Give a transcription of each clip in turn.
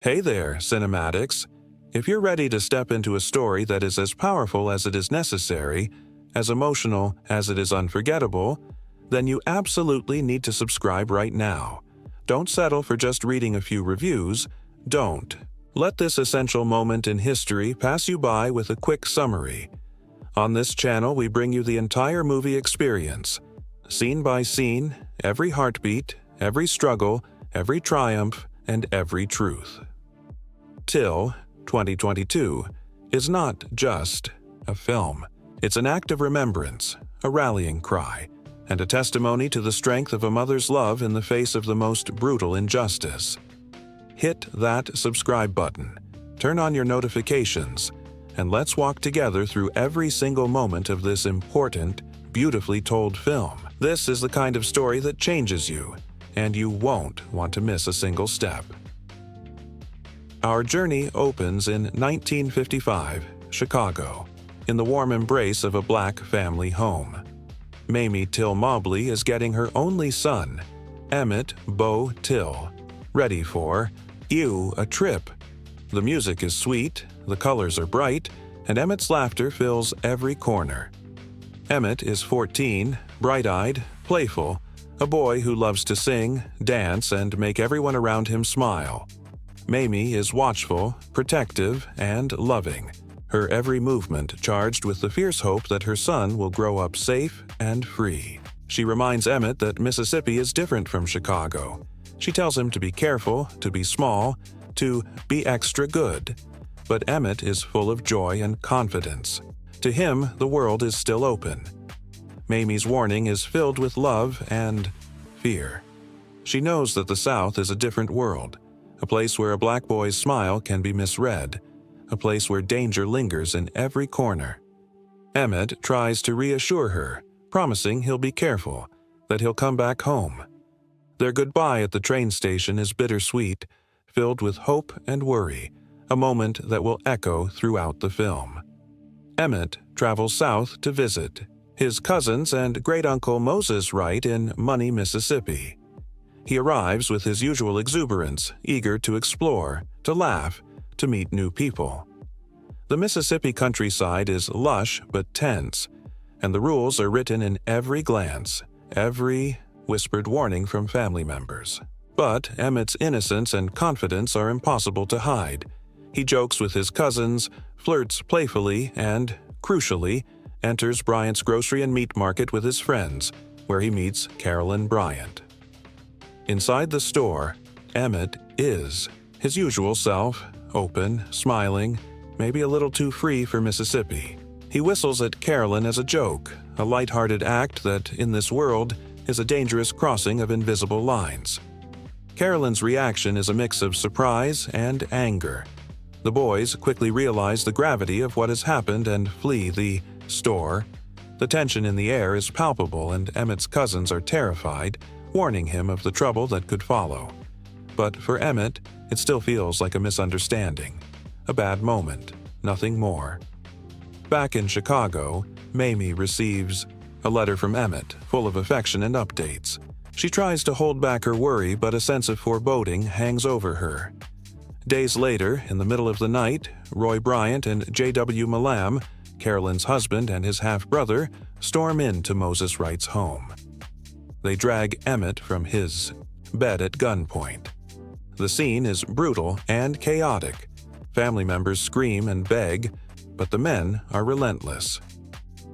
Hey there, cinematics! If you're ready to step into a story that is as powerful as it is necessary, as emotional as it is unforgettable, then you absolutely need to subscribe right now. Don't settle for just reading a few reviews. Don't. Let this essential moment in history pass you by with a quick summary. On this channel, we bring you the entire movie experience, scene by scene, every heartbeat, every struggle, every triumph, and every truth. Till 2022 is not just a film. It's an act of remembrance, a rallying cry, and a testimony to the strength of a mother's love in the face of the most brutal injustice. Hit that subscribe button, turn on your notifications, and let's walk together through every single moment of this important, beautifully told film. This is the kind of story that changes you, and you won't want to miss a single step. Our journey opens in 1955, Chicago, in the warm embrace of a black family home. Mamie Till Mobley is getting her only son, Emmett Bo Till, ready for a trip. The music is sweet, the colors are bright, and Emmett's laughter fills every corner. Emmett is 14, bright-eyed, playful, a boy who loves to sing, dance, and make everyone around him smile. Mamie is watchful, protective, and loving, her every movement charged with the fierce hope that her son will grow up safe and free. She reminds Emmett that Mississippi is different from Chicago. She tells him to be careful, to be small, to be extra good. But Emmett is full of joy and confidence. To him, the world is still open. Mamie's warning is filled with love and fear. She knows that the South is a different world, a place where a black boy's smile can be misread, a place where danger lingers in every corner. Emmett tries to reassure her, promising he'll be careful, that he'll come back home. Their goodbye at the train station is bittersweet, filled with hope and worry, a moment that will echo throughout the film. Emmett travels south to visit his cousins and great-uncle Moses Wright in Money, Mississippi. He arrives with his usual exuberance, eager to explore, to laugh, to meet new people. The Mississippi countryside is lush but tense, and the rules are written in every glance, every whispered warning from family members. But Emmett's innocence and confidence are impossible to hide. He jokes with his cousins, flirts playfully, and, crucially, enters Bryant's grocery and meat market with his friends, where he meets Carolyn Bryant. Inside the store, Emmett is his usual self, open, smiling, maybe a little too free for Mississippi. He whistles at Carolyn as a joke, a light-hearted act that, in this world, is a dangerous crossing of invisible lines. Carolyn's reaction is a mix of surprise and anger. The boys quickly realize the gravity of what has happened and flee the store. The tension in the air is palpable, and Emmett's cousins are terrified, warning him of the trouble that could follow. But for Emmett, it still feels like a misunderstanding, a bad moment, nothing more. Back in Chicago, Mamie receives a letter from Emmett, full of affection and updates. She tries to hold back her worry, but a sense of foreboding hangs over her. Days later, in the middle of the night, Roy Bryant and J.W. Malam, Carolyn's husband and his half-brother, storm into Moses Wright's home. They drag Emmett from his bed at gunpoint. The scene is brutal and chaotic. Family members scream and beg, but the men are relentless.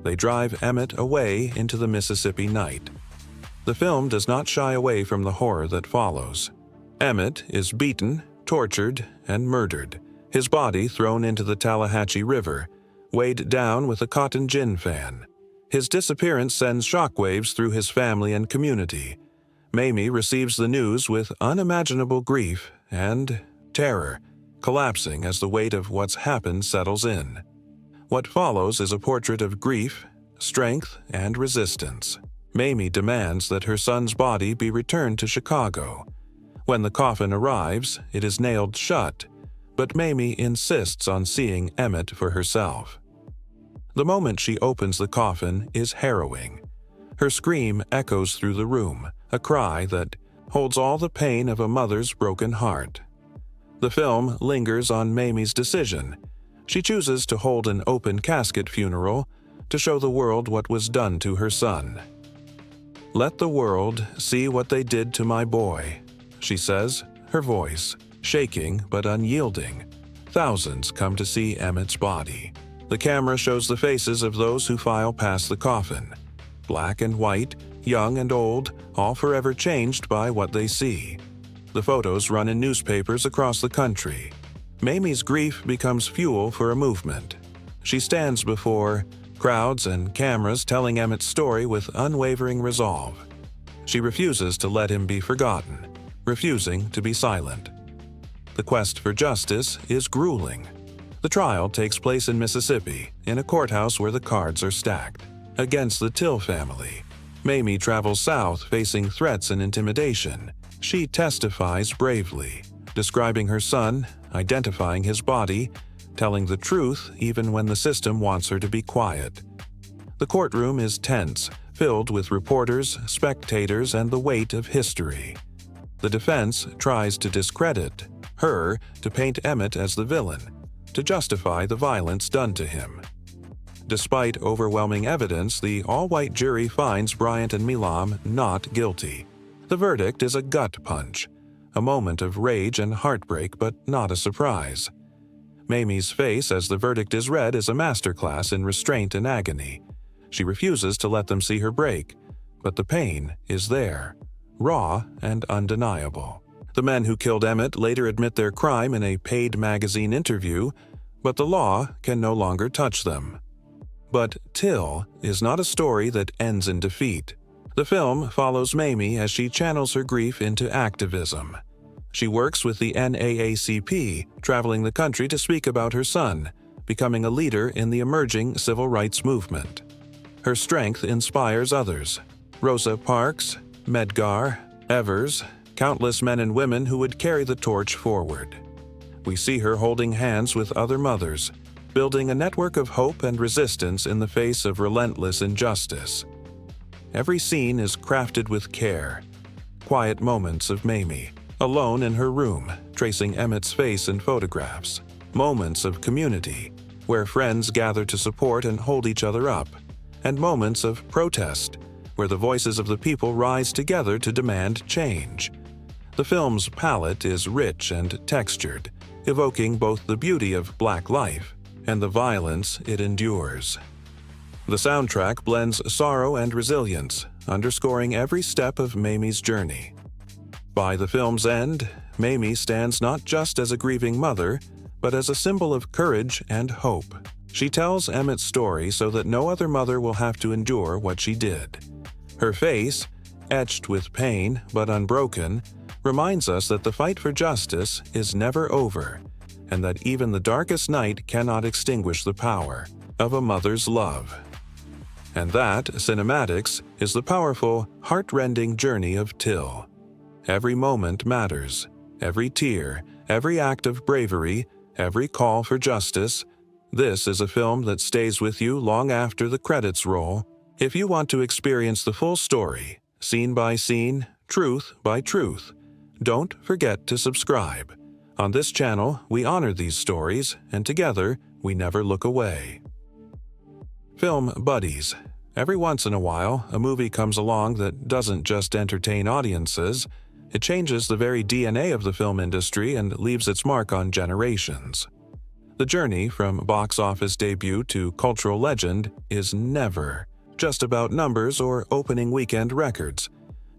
They drive Emmett away into the Mississippi night. The film does not shy away from the horror that follows. Emmett is beaten, tortured, and murdered, his body thrown into the Tallahatchie River, weighed down with a cotton gin fan. His disappearance sends shockwaves through his family and community. Mamie receives the news with unimaginable grief and terror, collapsing as the weight of what's happened settles in. What follows is a portrait of grief, strength, and resistance. Mamie demands that her son's body be returned to Chicago. When the coffin arrives, it is nailed shut, but Mamie insists on seeing Emmett for herself. The moment she opens the coffin is harrowing. Her scream echoes through the room, a cry that holds all the pain of a mother's broken heart. The film lingers on Mamie's decision. She chooses to hold an open casket funeral to show the world what was done to her son. "Let the world see what they did to my boy," she says, her voice shaking but unyielding. Thousands come to see Emmett's body. The camera shows the faces of those who file past the coffin. Black and white, young and old, all forever changed by what they see. The photos run in newspapers across the country. Mamie's grief becomes fuel for a movement. She stands before crowds and cameras telling Emmett's story with unwavering resolve. She refuses to let him be forgotten, refusing to be silent. The quest for justice is grueling. The trial takes place in Mississippi, in a courthouse where the cards are stacked. Against the Till family, Mamie travels south facing threats and intimidation. She testifies bravely, describing her son, identifying his body, telling the truth even when the system wants her to be quiet. The courtroom is tense, filled with reporters, spectators, and the weight of history. The defense tries to discredit her, to paint Emmett as the villain, to justify the violence done to him. Despite overwhelming evidence, the all-white jury finds Bryant and Milam not guilty. The verdict is a gut punch, a moment of rage and heartbreak, but not a surprise. Mamie's face as the verdict is read is a masterclass in restraint and agony. She refuses to let them see her break, but the pain is there, raw and undeniable. The men who killed Emmett later admit their crime in a paid magazine interview, but the law can no longer touch them. But Till is not a story that ends in defeat. The film follows Mamie as she channels her grief into activism. She works with the NAACP, traveling the country to speak about her son, becoming a leader in the emerging civil rights movement. Her strength inspires others. Rosa Parks, Medgar, Evers, countless men and women who would carry the torch forward. We see her holding hands with other mothers, building a network of hope and resistance in the face of relentless injustice. Every scene is crafted with care. Quiet moments of Mamie, alone in her room, tracing Emmett's face in photographs. Moments of community, where friends gather to support and hold each other up. And moments of protest, where the voices of the people rise together to demand change. The film's palette is rich and textured, evoking both the beauty of Black life and the violence it endures. The soundtrack blends sorrow and resilience, underscoring every step of Mamie's journey. By the film's end, Mamie stands not just as a grieving mother, but as a symbol of courage and hope. She tells Emmett's story so that no other mother will have to endure what she did. Her face, etched with pain but unbroken, reminds us that the fight for justice is never over, and that even the darkest night cannot extinguish the power of a mother's love. And that, cinematics, is the powerful, heart-rending journey of Till. Every moment matters. Every tear, every act of bravery, every call for justice. This is a film that stays with you long after the credits roll. If you want to experience the full story, scene by scene, truth by truth, don't forget to subscribe. On this channel, we honor these stories, and together, we never look away. Film buddies. Every once in a while, a movie comes along that doesn't just entertain audiences, it changes the very DNA of the film industry and leaves its mark on generations. The journey from box office debut to cultural legend is never just about numbers or opening weekend records.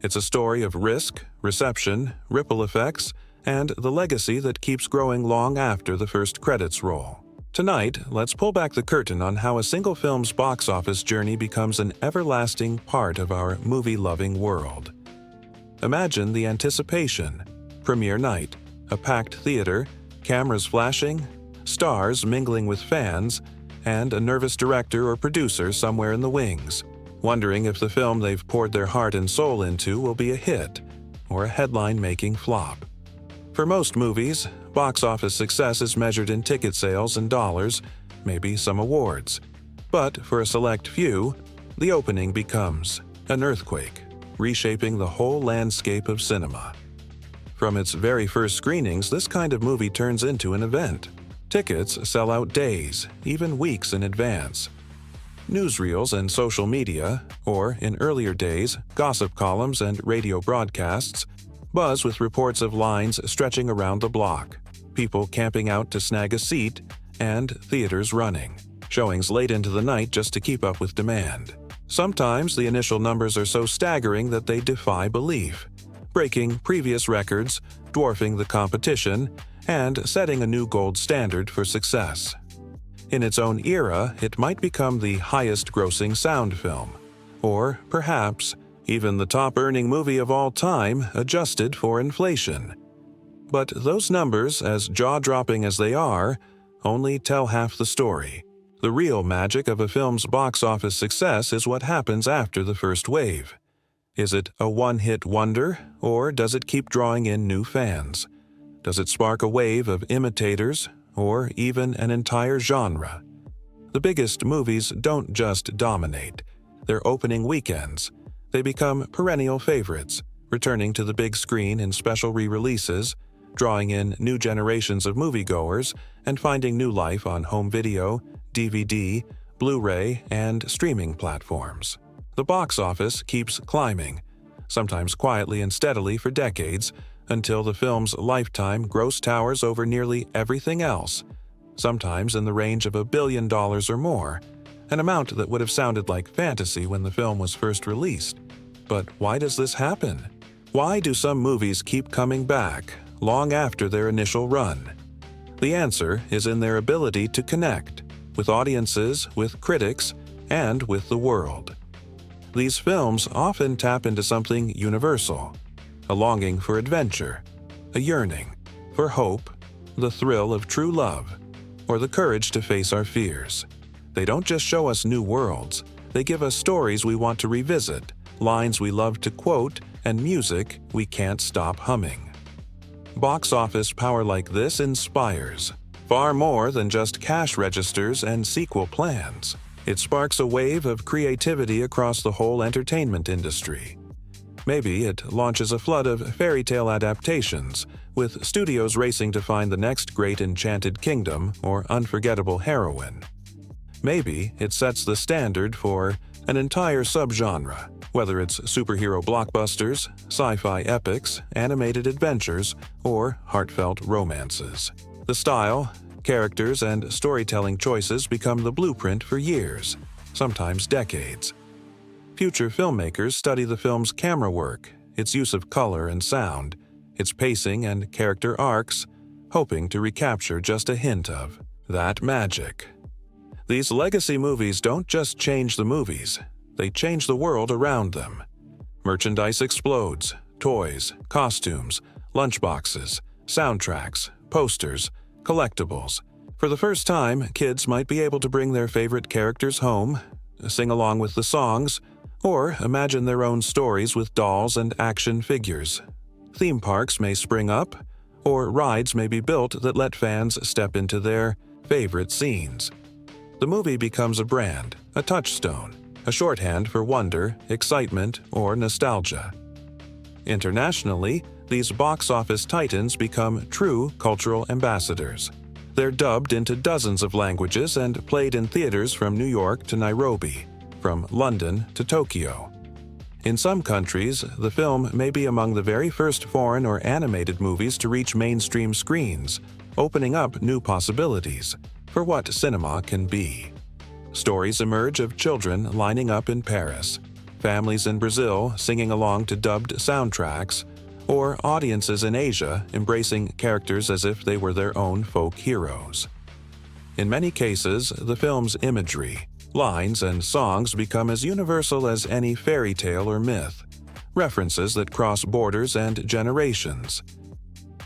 It's a story of risk, reception, ripple effects, and the legacy that keeps growing long after the first credits roll. Tonight, let's pull back the curtain on how a single film's box office journey becomes an everlasting part of our movie-loving world. Imagine the anticipation. Premiere night, a packed theater, cameras flashing, stars mingling with fans, and a nervous director or producer somewhere in the wings, wondering if the film they've poured their heart and soul into will be a hit or a headline-making flop. For most movies, box office success is measured in ticket sales and dollars, maybe some awards. But for a select few, the opening becomes an earthquake, reshaping the whole landscape of cinema. From its very first screenings, this kind of movie turns into an event. Tickets sell out days, even weeks in advance. Newsreels and social media, or in earlier days, gossip columns and radio broadcasts, buzz with reports of lines stretching around the block, people camping out to snag a seat, and theaters running. Showings late into the night just to keep up with demand. Sometimes the initial numbers are so staggering that they defy belief, breaking previous records, dwarfing the competition, and setting a new gold standard for success. In its own era, it might become the highest-grossing sound film, or perhaps even the top-earning movie of all time adjusted for inflation. But those numbers, as jaw-dropping as they are, only tell half the story. The real magic of a film's box office success is what happens after the first wave. Is it a one-hit wonder, or does it keep drawing in new fans? Does it spark a wave of imitators, or even an entire genre? The biggest movies don't just dominate. Their opening weekends. They become perennial favorites, returning to the big screen in special re-releases, drawing in new generations of moviegoers, and finding new life on home video, DVD, Blu-ray, and streaming platforms. The box office keeps climbing, sometimes quietly and steadily for decades, until the film's lifetime gross towers over nearly everything else, sometimes in the range of $1 billion or more, an amount that would have sounded like fantasy when the film was first released. But why does this happen? Why do some movies keep coming back, long after their initial run? The answer is in their ability to connect, with audiences, with critics, and with the world. These films often tap into something universal, a longing for adventure, a yearning for hope, the thrill of true love, or the courage to face our fears. They don't just show us new worlds, they give us stories we want to revisit, lines we love to quote, and music we can't stop humming. Box office power like this inspires, far more than just cash registers and sequel plans. It sparks a wave of creativity across the whole entertainment industry. Maybe it launches a flood of fairy tale adaptations, with studios racing to find the next great enchanted kingdom or unforgettable heroine. Maybe it sets the standard for an entire subgenre, whether it's superhero blockbusters, sci-fi epics, animated adventures, or heartfelt romances. The style, characters, and storytelling choices become the blueprint for years, sometimes decades. Future filmmakers study the film's camera work, its use of color and sound, its pacing and character arcs, hoping to recapture just a hint of that magic. These legacy movies don't just change the movies, they change the world around them. Merchandise explodes, toys, costumes, lunchboxes, soundtracks, posters, collectibles. For the first time, kids might be able to bring their favorite characters home, sing along with the songs, or imagine their own stories with dolls and action figures. Theme parks may spring up, or rides may be built that let fans step into their favorite scenes. The movie becomes a brand, a touchstone, a shorthand for wonder, excitement, or nostalgia. Internationally, these box office titans become true cultural ambassadors. They're dubbed into dozens of languages and played in theaters from New York to Nairobi, from London to Tokyo. In some countries, the film may be among the very first foreign or animated movies to reach mainstream screens, opening up new possibilities for what cinema can be. Stories emerge of children lining up in Paris, families in Brazil singing along to dubbed soundtracks, or audiences in Asia embracing characters as if they were their own folk heroes. In many cases, the film's imagery, lines, and songs become as universal as any fairy tale or myth, references that cross borders and generations.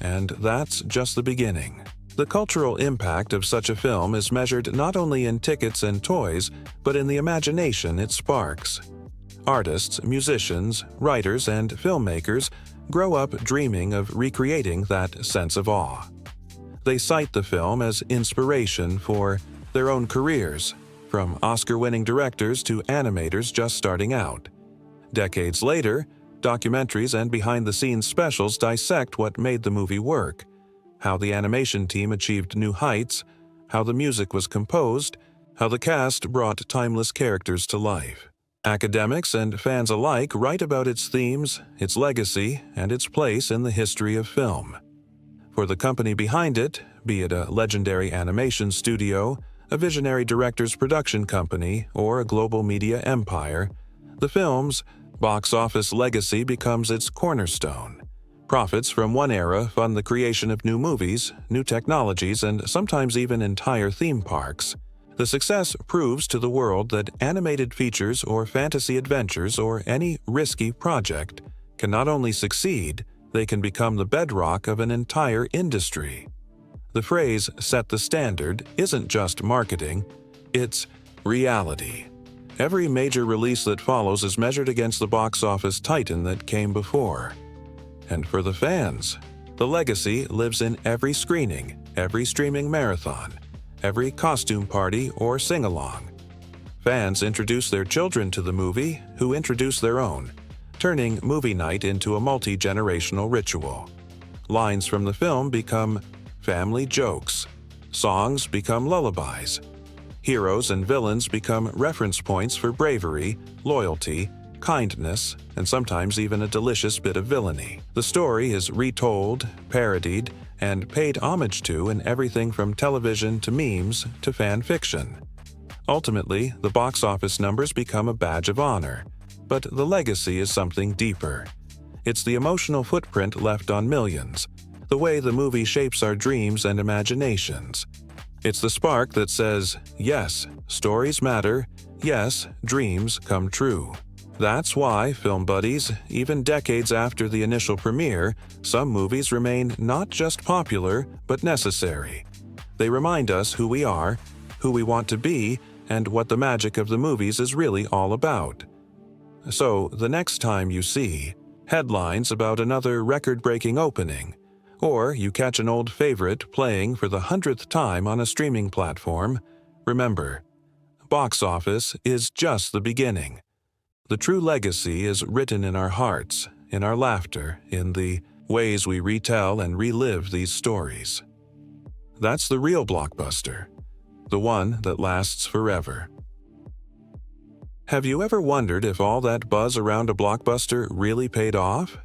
And that's just the beginning. The cultural impact of such a film is measured not only in tickets and toys, but in the imagination it sparks. Artists, musicians, writers, and filmmakers grow up dreaming of recreating that sense of awe. They cite the film as inspiration for their own careers, from Oscar-winning directors to animators just starting out. Decades later, Documentaries and behind-the-scenes specials dissect what made the movie work, how the animation team achieved new heights, how the music was composed, how the cast brought timeless characters to life. Academics and fans alike write about its themes, its legacy, and its place in the history of film. For the company behind it, be it a legendary animation studio, a visionary director's production company, or a global media empire, the film's box office legacy becomes its cornerstone. Profits from one era fund the creation of new movies, new technologies, and sometimes even entire theme parks. The success proves to the world that animated features or fantasy adventures or any risky project can not only succeed, they can become the bedrock of an entire industry. The phrase "set the standard" isn't just marketing, it's reality. Every major release that follows is measured against the box office titan that came before. And for the fans, the legacy lives in every screening, every streaming marathon, every costume party or sing-along. Fans introduce their children to the movie, who introduce their own, turning movie night into a multi-generational ritual. Lines from the film become family jokes. Songs become lullabies. Heroes and villains become reference points for bravery, loyalty, kindness, and sometimes even a delicious bit of villainy. The story is retold, parodied, and paid homage to in everything from television to memes to fan fiction. Ultimately, the box office numbers become a badge of honor, but the legacy is something deeper. It's the emotional footprint left on millions, the way the movie shapes our dreams and imaginations. It's the spark that says, yes, stories matter, yes, dreams come true. That's why, film buddies, even decades after the initial premiere, some movies remain not just popular, but necessary. They remind us who we are, who we want to be, and what the magic of the movies is really all about. So, the next time you see headlines about another record-breaking opening, or you catch an old favorite playing for the 100th time on a streaming platform, remember, box office is just the beginning. The true legacy is written in our hearts, in our laughter, in the ways we retell and relive these stories. That's the real blockbuster, the one that lasts forever. Have you ever wondered if all that buzz around a blockbuster really paid off?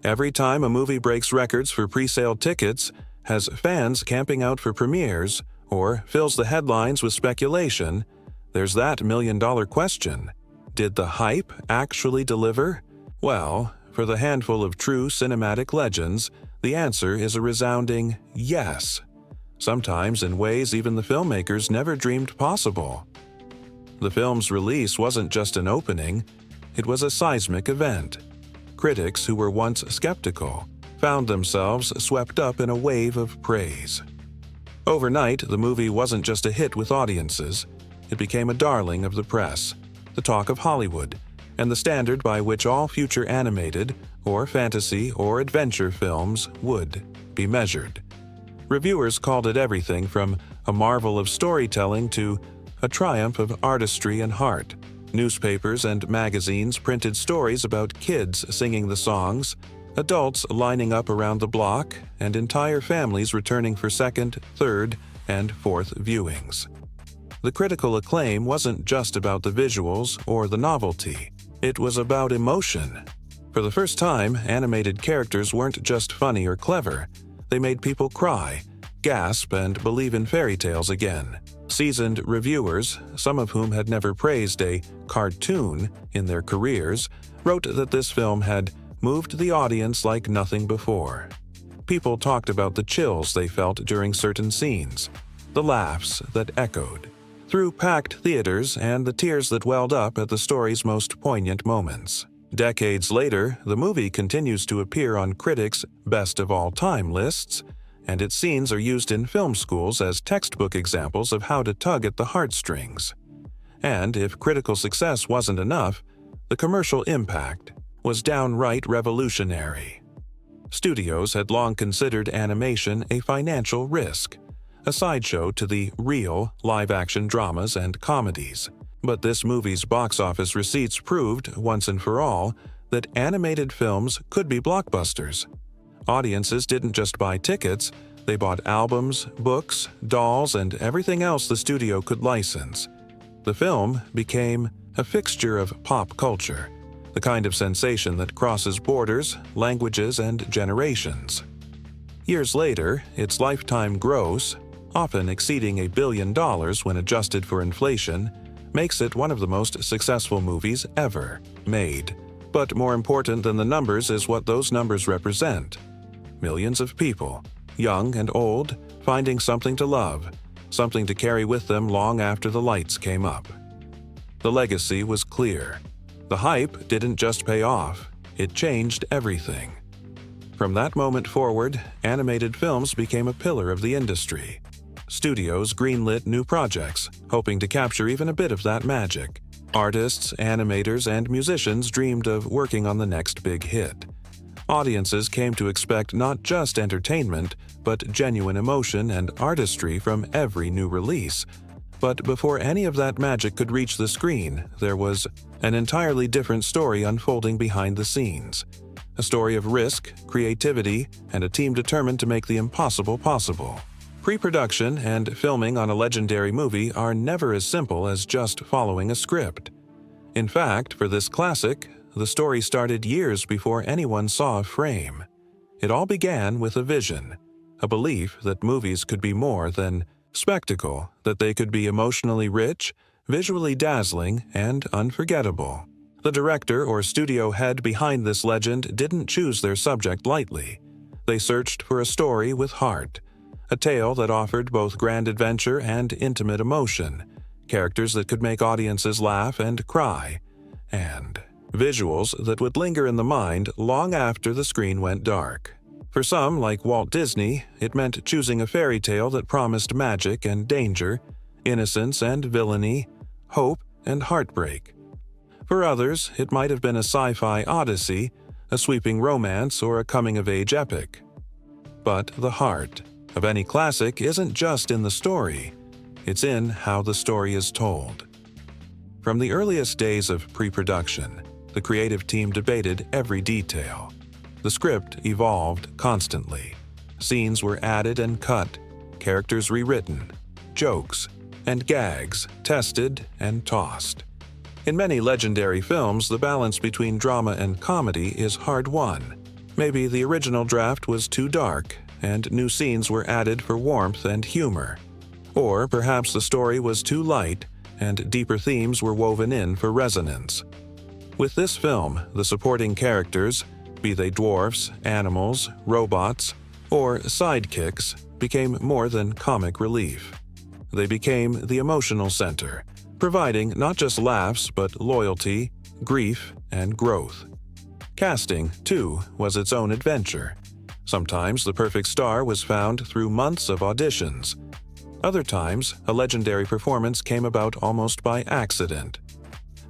Every time a movie breaks records for pre-sale tickets, has fans camping out for premieres, or fills the headlines with speculation, there's that million-dollar question. Did the hype actually deliver? Well, for the handful of true cinematic legends, the answer is a resounding yes. Sometimes in ways even the filmmakers never dreamed possible. The film's release wasn't just an opening, it was a seismic event. Critics who were once skeptical found themselves swept up in a wave of praise. Overnight, the movie wasn't just a hit with audiences, it became a darling of the press, the talk of Hollywood, and the standard by which all future animated, or fantasy, or adventure films would be measured. Reviewers called it everything from a marvel of storytelling to a triumph of artistry and heart. Newspapers and magazines printed stories about kids singing the songs, adults lining up around the block, and entire families returning for second, third, and fourth viewings. The critical acclaim wasn't just about the visuals or the novelty. It was about emotion. For the first time, animated characters weren't just funny or clever. They made people cry, gasp, and believe in fairy tales again. Seasoned reviewers, some of whom had never praised a cartoon in their careers, wrote that this film had moved the audience like nothing before. People talked about the chills they felt during certain scenes, the laughs that echoed through packed theaters, and the tears that welled up at the story's most poignant moments. Decades later, the movie continues to appear on critics' best-of-all-time lists, and its scenes are used in film schools as textbook examples of how to tug at the heartstrings. And if critical success wasn't enough, the commercial impact was downright revolutionary. Studios had long considered animation a financial risk, a sideshow to the real live-action dramas and comedies. But this movie's box office receipts proved, once and for all, that animated films could be blockbusters. Audiences didn't just buy tickets, they bought albums, books, dolls, and everything else the studio could license. The film became a fixture of pop culture, the kind of sensation that crosses borders, languages, and generations. Years later, its lifetime gross, often exceeding $1 billion when adjusted for inflation, makes it one of the most successful movies ever made. But more important than the numbers is what those numbers represent. Millions of people, young and old, finding something to love, something to carry with them long after the lights came up. The legacy was clear. The hype didn't just pay off, it changed everything. From that moment forward, animated films became a pillar of the industry. Studios greenlit new projects, hoping to capture even a bit of that magic. Artists, animators, and musicians dreamed of working on the next big hit. Audiences came to expect not just entertainment, but genuine emotion and artistry from every new release. But before any of that magic could reach the screen, there was an entirely different story unfolding behind the scenes. A story of risk, creativity, and a team determined to make the impossible possible. Pre-production and filming on a legendary movie are never as simple as just following a script. In fact, for this classic, the story started years before anyone saw a frame. It all began with a vision, a belief that movies could be more than spectacle, that they could be emotionally rich, visually dazzling, and unforgettable. The director or studio head behind this legend didn't choose their subject lightly. They searched for a story with heart, a tale that offered both grand adventure and intimate emotion, characters that could make audiences laugh and cry, and visuals that would linger in the mind long after the screen went dark. For some, like Walt Disney, it meant choosing a fairy tale that promised magic and danger, innocence and villainy, hope and heartbreak. For others, it might have been a sci-fi odyssey, a sweeping romance, or a coming-of-age epic. But the heart of any classic isn't just in the story, it's in how the story is told. From the earliest days of pre-production, the creative team debated every detail. The script evolved constantly. Scenes were added and cut, characters rewritten, jokes and gags tested and tossed. In many legendary films, the balance between drama and comedy is hard-won. Maybe the original draft was too dark, and new scenes were added for warmth and humor. Or perhaps the story was too light, and deeper themes were woven in for resonance. With this film, the supporting characters, be they dwarfs, animals, robots, or sidekicks, became more than comic relief. They became the emotional center, providing not just laughs but loyalty, grief, and growth. Casting, too, was its own adventure. Sometimes the perfect star was found through months of auditions. Other times, a legendary performance came about almost by accident.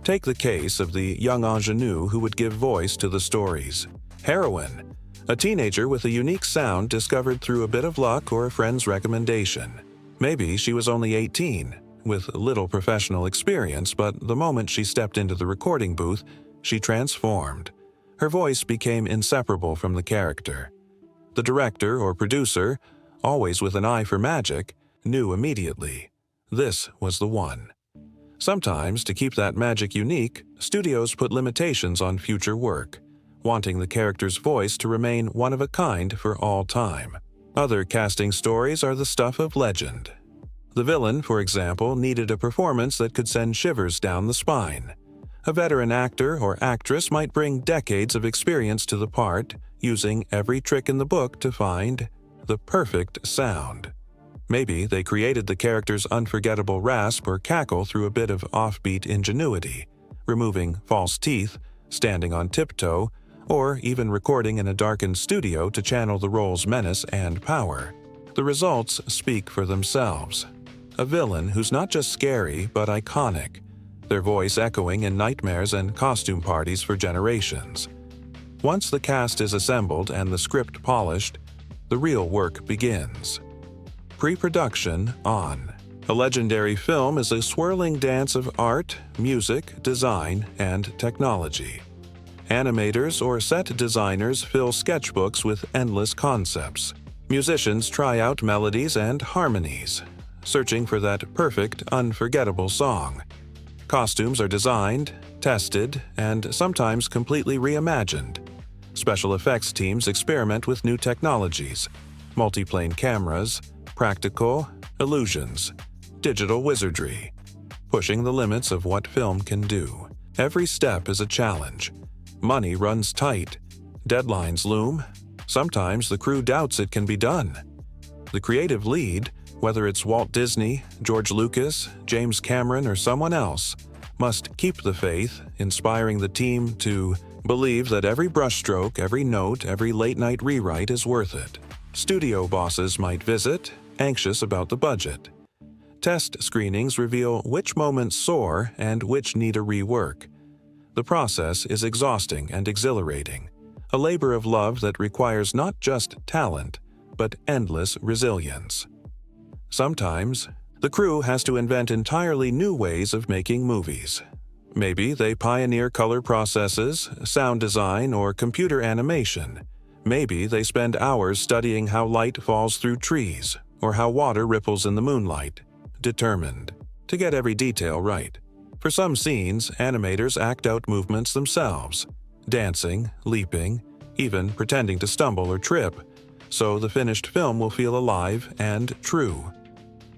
Take the case of the young ingenue who would give voice to the story's heroine, a teenager with a unique sound discovered through a bit of luck or a friend's recommendation. Maybe she was only 18, with little professional experience, but the moment she stepped into the recording booth, she transformed. Her voice became inseparable from the character. The director or producer, always with an eye for magic, knew immediately. This was the one. Sometimes, to keep that magic unique, studios put limitations on future work, wanting the character's voice to remain one of a kind for all time. Other casting stories are the stuff of legend. The villain, for example, needed a performance that could send shivers down the spine. A veteran actor or actress might bring decades of experience to the part, using every trick in the book to find the perfect sound. Maybe they created the character's unforgettable rasp or cackle through a bit of offbeat ingenuity, removing false teeth, standing on tiptoe, or even recording in a darkened studio to channel the role's menace and power. The results speak for themselves. A villain who's not just scary but iconic, their voice echoing in nightmares and costume parties for generations. Once the cast is assembled and the script polished, the real work begins. Pre-production on. A legendary film is a swirling dance of art, music, design, and technology. Animators or set designers fill sketchbooks with endless concepts. Musicians try out melodies and harmonies, searching for that perfect, unforgettable song. Costumes are designed, tested, and sometimes completely reimagined. Special effects teams experiment with new technologies, multiplane cameras, practical, illusions, digital wizardry, pushing the limits of what film can do. Every step is a challenge. Money runs tight. Deadlines loom. Sometimes the crew doubts it can be done. The creative lead, whether it's Walt Disney, George Lucas, James Cameron, or someone else, must keep the faith, inspiring the team to believe that every brushstroke, every note, every late-night rewrite is worth it. Studio bosses might visit, anxious about the budget. Test screenings reveal which moments soar and which need a rework. The process is exhausting and exhilarating, a labor of love that requires not just talent, but endless resilience. Sometimes, the crew has to invent entirely new ways of making movies. Maybe they pioneer color processes, sound design, or computer animation. Maybe they spend hours studying how light falls through trees, or how water ripples in the moonlight, determined to get every detail right. For some scenes, animators act out movements themselves, dancing, leaping, even pretending to stumble or trip, so the finished film will feel alive and true.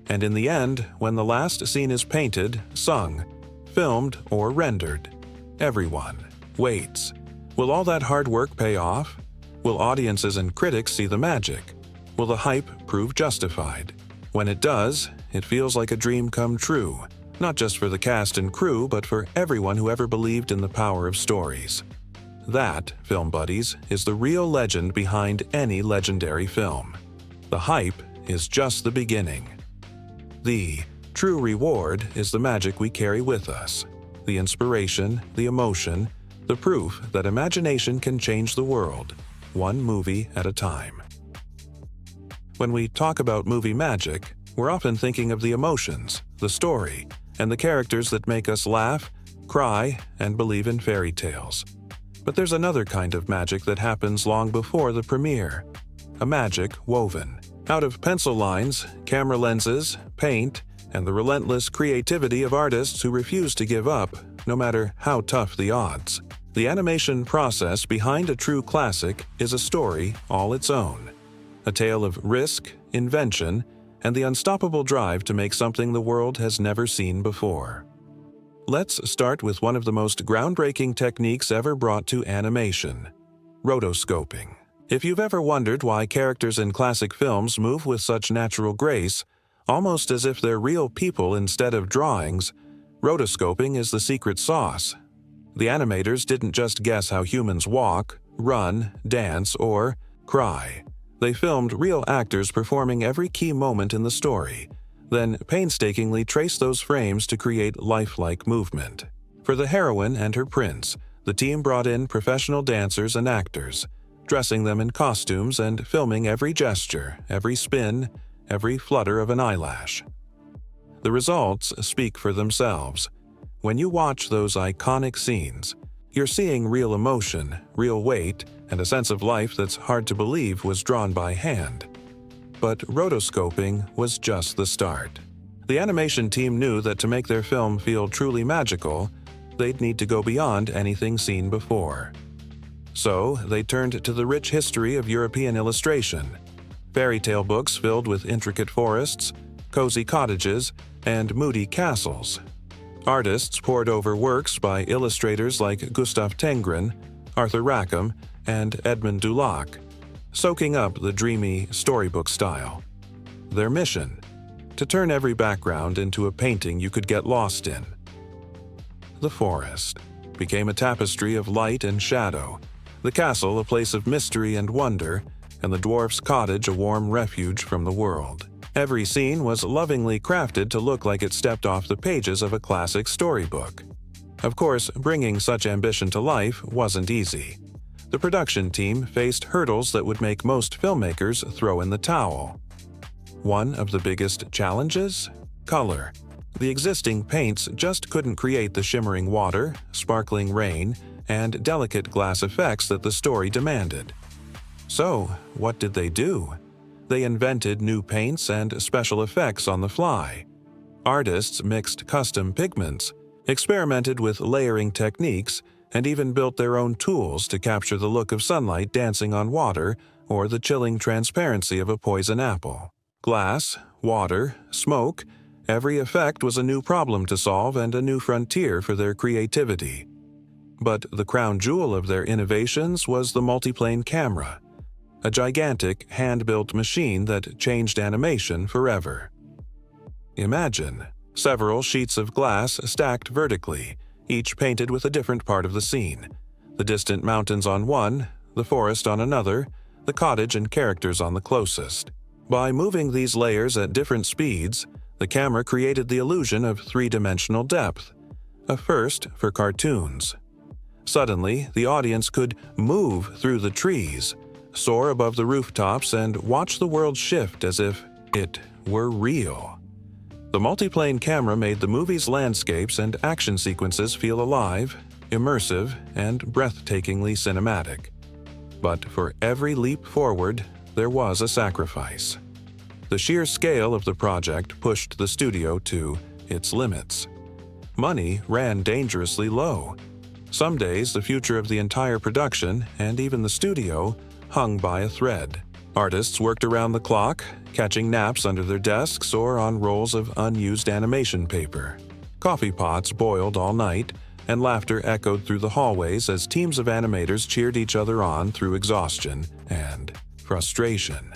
And in the end, when the last scene is painted, sung, filmed, or rendered, everyone waits. Will all that hard work pay off? Will audiences and critics see the magic? Will the hype prove justified? When it does, it feels like a dream come true, not just for the cast and crew, but for everyone who ever believed in the power of stories. That, film buddies, is the real legend behind any legendary film. The hype is just the beginning. The true reward is the magic we carry with us, the inspiration, the emotion, the proof that imagination can change the world, one movie at a time. When we talk about movie magic, we're often thinking of the emotions, the story, and the characters that make us laugh, cry, and believe in fairy tales. But there's another kind of magic that happens long before the premiere. A magic woven out of pencil lines, camera lenses, paint, and the relentless creativity of artists who refuse to give up, no matter how tough the odds. The animation process behind a true classic is a story all its own. A tale of risk, invention, and the unstoppable drive to make something the world has never seen before. Let's start with one of the most groundbreaking techniques ever brought to animation: rotoscoping. If you've ever wondered why characters in classic films move with such natural grace, almost as if they're real people instead of drawings, rotoscoping is the secret sauce. The animators didn't just guess how humans walk, run, dance, or cry. They filmed real actors performing every key moment in the story, then painstakingly traced those frames to create lifelike movement. For the heroine and her prince, the team brought in professional dancers and actors, dressing them in costumes and filming every gesture, every spin, every flutter of an eyelash. The results speak for themselves. When you watch those iconic scenes, you're seeing real emotion, real weight, and a sense of life that's hard to believe was drawn by hand. But rotoscoping was just the start. The animation team knew that to make their film feel truly magical, they'd need to go beyond anything seen before. So, they turned to the rich history of European illustration. Fairy tale books filled with intricate forests, cozy cottages, and moody castles. Artists pored over works by illustrators like Gustav Tenggren, Arthur Rackham, and Edmund Dulac, soaking up the dreamy storybook style. Their mission: to turn every background into a painting you could get lost in. The forest became a tapestry of light and shadow, the castle a place of mystery and wonder, and the dwarf's cottage a warm refuge from the world. Every scene was lovingly crafted to look like it stepped off the pages of a classic storybook. Of course, bringing such ambition to life wasn't easy. The production team faced hurdles that would make most filmmakers throw in the towel. One of the biggest challenges? Color. The existing paints just couldn't create the shimmering water, sparkling rain, and delicate glass effects that the story demanded. So, what did they do? They invented new paints and special effects on the fly. Artists mixed custom pigments, experimented with layering techniques, and even built their own tools to capture the look of sunlight dancing on water or the chilling transparency of a poison apple. Glass, water, smoke, every effect was a new problem to solve and a new frontier for their creativity. But the crown jewel of their innovations was the multiplane camera, a gigantic, hand-built machine that changed animation forever. Imagine several sheets of glass stacked vertically, each painted with a different part of the scene. The distant mountains on one, the forest on another, the cottage and characters on the closest. By moving these layers at different speeds, the camera created the illusion of three-dimensional depth, a first for cartoons. Suddenly, the audience could move through the trees, soar above the rooftops, and watch the world shift as if it were real. The multiplane camera made the movie's landscapes and action sequences feel alive, immersive, and breathtakingly cinematic. But for every leap forward, there was a sacrifice. The sheer scale of the project pushed the studio to its limits. Money ran dangerously low. Some days, the future of the entire production, and even the studio, hung by a thread. Artists worked around the clock, catching naps under their desks or on rolls of unused animation paper. Coffee pots boiled all night, and laughter echoed through the hallways as teams of animators cheered each other on through exhaustion and frustration.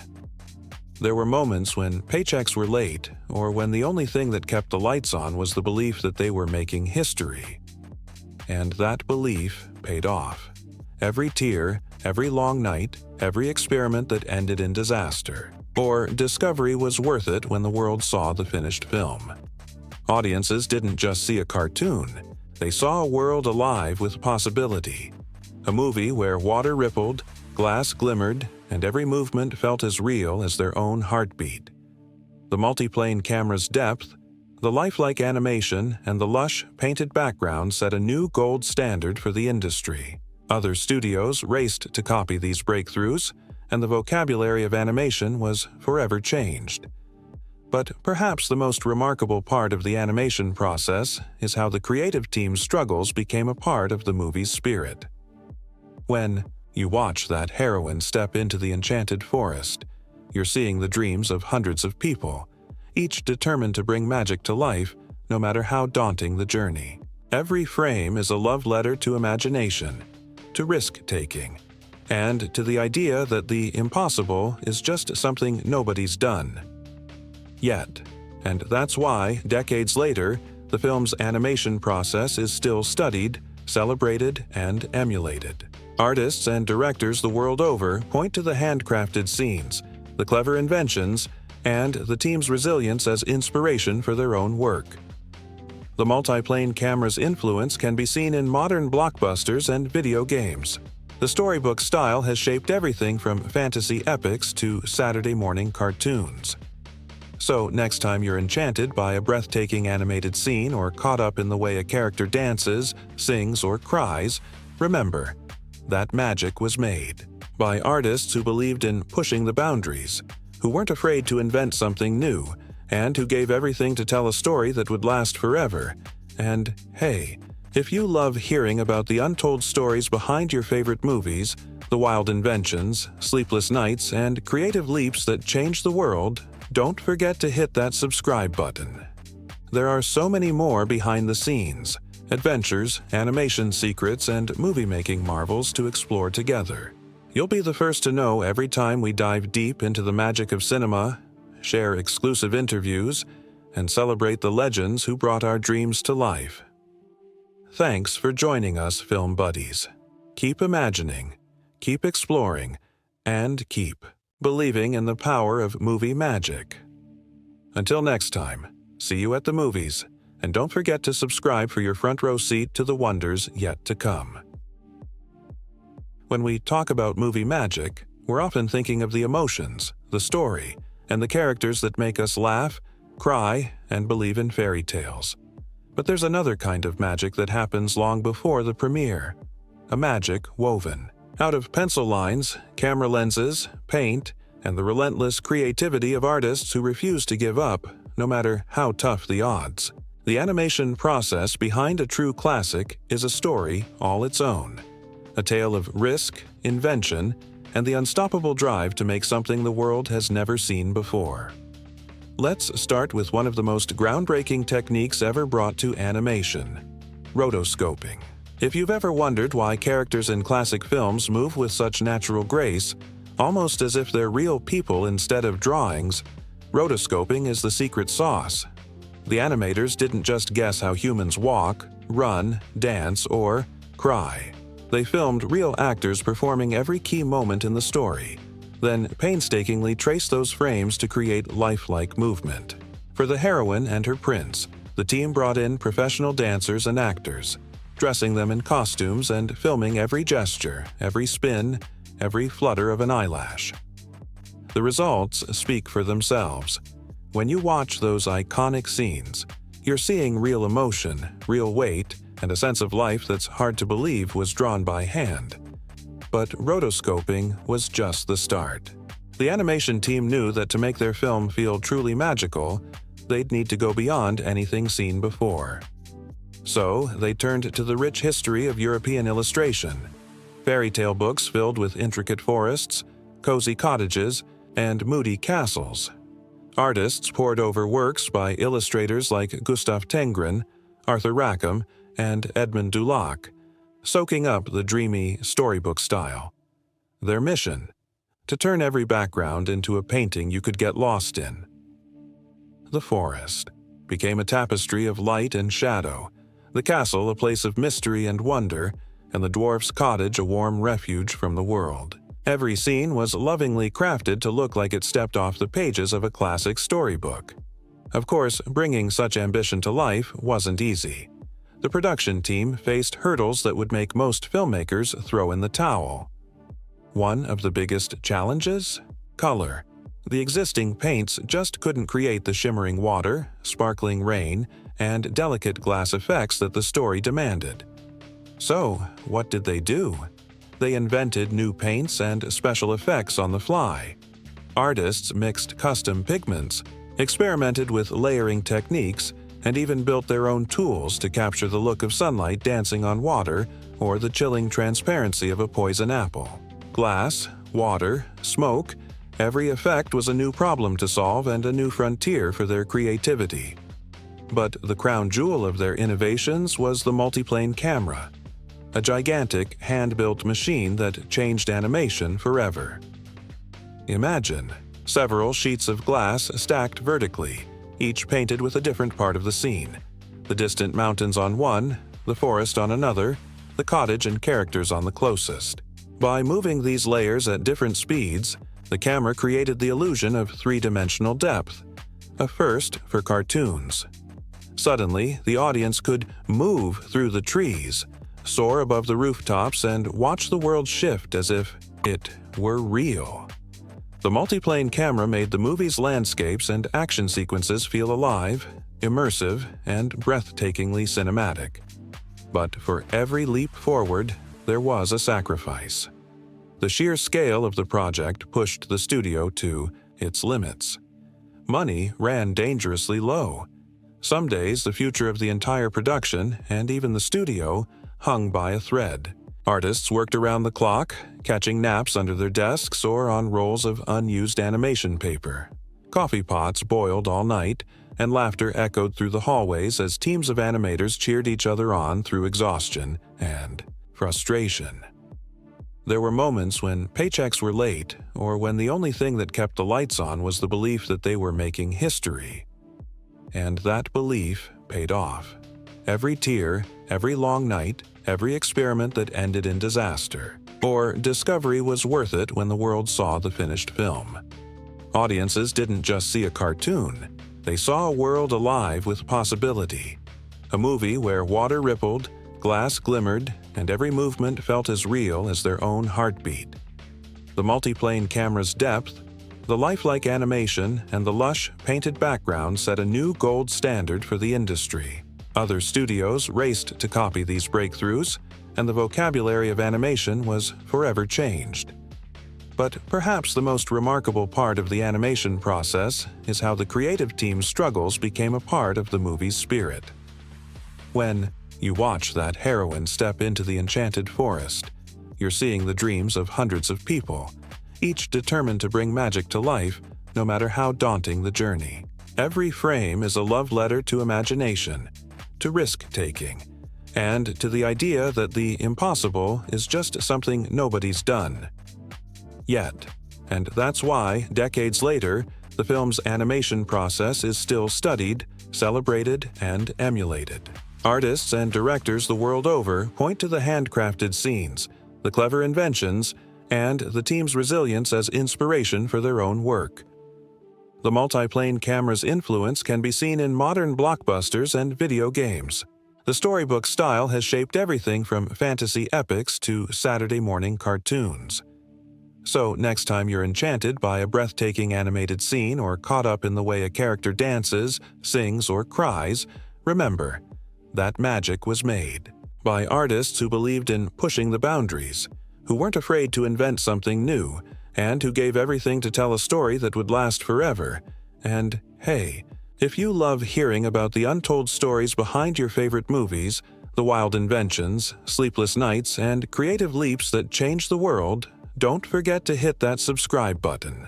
There were moments when paychecks were late, or when the only thing that kept the lights on was the belief that they were making history. And that belief paid off. Every tear, every long night, every experiment that ended in disaster or discovery was worth it when the world saw the finished film. Audiences didn't just see a cartoon. They saw a world alive with possibility. A movie where water rippled, glass glimmered, and every movement felt as real as their own heartbeat. The multiplane camera's depth, the lifelike animation, and the lush, painted background set a new gold standard for the industry. Other studios raced to copy these breakthroughs, and the vocabulary of animation was forever changed. But perhaps the most remarkable part of the animation process is how the creative team's struggles became a part of the movie's spirit. When you watch that heroine step into the enchanted forest, you're seeing the dreams of hundreds of people, each determined to bring magic to life, no matter how daunting the journey. Every frame is a love letter to imagination, to risk-taking, and to the idea that the impossible is just something nobody's done yet. And that's why, decades later, the film's animation process is still studied, celebrated, and emulated. Artists and directors the world over point to the handcrafted scenes, the clever inventions, and the team's resilience as inspiration for their own work. The multiplane camera's influence can be seen in modern blockbusters and video games. The storybook style has shaped everything from fantasy epics to Saturday morning cartoons. So next time you're enchanted by a breathtaking animated scene or caught up in the way a character dances, sings, or cries, remember, that magic was made by artists who believed in pushing the boundaries, who weren't afraid to invent something new, and who gave everything to tell a story that would last forever. And hey, if you love hearing about the untold stories behind your favorite movies, the wild inventions, sleepless nights, and creative leaps that change the world, don't forget to hit that subscribe button. There are so many more behind the scenes, adventures, animation secrets, and movie-making marvels to explore together. You'll be the first to know every time we dive deep into the magic of cinema, share exclusive interviews, and celebrate the legends who brought our dreams to life. Thanks for joining us, Film Buddies. Keep imagining, keep exploring, and keep believing in the power of movie magic. Until next time, see you at the movies, and don't forget to subscribe for your front row seat to the wonders yet to come. When we talk about movie magic, we're often thinking of the emotions, the story, and the characters that make us laugh, cry, and believe in fairy tales. But there's another kind of magic that happens long before the premiere. a magic woven. Out of pencil lines, camera lenses, paint, and the relentless creativity of artists who refuse to give up, no matter how tough the odds. The animation process behind a true classic is a story all its own. A tale of risk, invention, and the unstoppable drive to make something the world has never seen before. Let's start with one of the most groundbreaking techniques ever brought to animation: rotoscoping. If you've ever wondered why characters in classic films move with such natural grace, almost as if they're real people instead of drawings, rotoscoping is the secret sauce. The animators didn't just guess how humans walk, run, dance, or cry. They filmed real actors performing every key moment in the story, then painstakingly traced those frames to create lifelike movement. For the heroine and her prince, the team brought in professional dancers and actors, dressing them in costumes and filming every gesture, every spin, every flutter of an eyelash. The results speak for themselves. When you watch those iconic scenes, you're seeing real emotion, real weight, and a sense of life that's hard to believe was drawn by hand. But rotoscoping was just the start. The animation team knew that to make their film feel truly magical, they'd need to go beyond anything seen before. So, they turned to the rich history of European illustration, fairy tale books filled with intricate forests, cozy cottages, and moody castles. Artists pored over works by illustrators like Gustav Tenggren, Arthur Rackham, and Edmund Dulac, soaking up the dreamy storybook style. Their mission: to turn every background into a painting you could get lost in. The forest became a tapestry of light and shadow, the castle a place of mystery and wonder, and the dwarf's cottage a warm refuge from the world. Every scene was lovingly crafted to look like it stepped off the pages of a classic storybook. Of course, bringing such ambition to life wasn't easy. The production team faced hurdles that would make most filmmakers throw in the towel. One of the biggest challenges? Color. The existing paints just couldn't create the shimmering water, sparkling rain, and delicate glass effects that the story demanded. So, what did they do? They invented new paints and special effects on the fly. Artists mixed custom pigments, experimented with layering techniques, and even built their own tools to capture the look of sunlight dancing on water or the chilling transparency of a poison apple. Glass, water, smoke, every effect was a new problem to solve and a new frontier for their creativity. But the crown jewel of their innovations was the multiplane camera, a gigantic, hand-built machine that changed animation forever. Imagine several sheets of glass stacked vertically, each painted with a different part of the scene. The distant mountains on one, the forest on another, the cottage and characters on the closest. By moving these layers at different speeds, the camera created the illusion of three-dimensional depth, a first for cartoons. Suddenly, the audience could move through the trees, soar above the rooftops, and watch the world shift as if it were real. The multiplane camera made the movie's landscapes and action sequences feel alive, immersive, and breathtakingly cinematic. But for every leap forward, there was a sacrifice. The sheer scale of the project pushed the studio to its limits. Money ran dangerously low. Some days, the future of the entire production, and even the studio, hung by a thread. Artists worked around the clock, catching naps under their desks or on rolls of unused animation paper. Coffee pots boiled all night, and laughter echoed through the hallways as teams of animators cheered each other on through exhaustion and frustration. There were moments when paychecks were late, or when the only thing that kept the lights on was the belief that they were making history. And that belief paid off. Every tear, every long night, every experiment that ended in disaster, or discovery was worth it when the world saw the finished film. Audiences didn't just see a cartoon, they saw a world alive with possibility. A movie where water rippled, glass glimmered, and every movement felt as real as their own heartbeat. The multiplane camera's depth, the lifelike animation, and the lush, painted background set a new gold standard for the industry. Other studios raced to copy these breakthroughs, and the vocabulary of animation was forever changed. But perhaps the most remarkable part of the animation process is how the creative team's struggles became a part of the movie's spirit. When you watch that heroine step into the enchanted forest, you're seeing the dreams of hundreds of people, each determined to bring magic to life, no matter how daunting the journey. Every frame is a love letter to imagination, to risk-taking, and to the idea that the impossible is just something nobody's done yet. And that's why, decades later, the film's animation process is still studied, celebrated, and emulated. Artists and directors the world over point to the handcrafted scenes, the clever inventions, and the team's resilience as inspiration for their own work. The multiplane camera's influence can be seen in modern blockbusters and video games. The storybook style has shaped everything from fantasy epics to Saturday morning cartoons. So next time you're enchanted by a breathtaking animated scene or caught up in the way a character dances, sings, or cries, remember, that magic was made by artists who believed in pushing the boundaries, who weren't afraid to invent something new, and who gave everything to tell a story that would last forever. And hey, if you love hearing about the untold stories behind your favorite movies, the wild inventions, sleepless nights, and creative leaps that changed the world, don't forget to hit that subscribe button.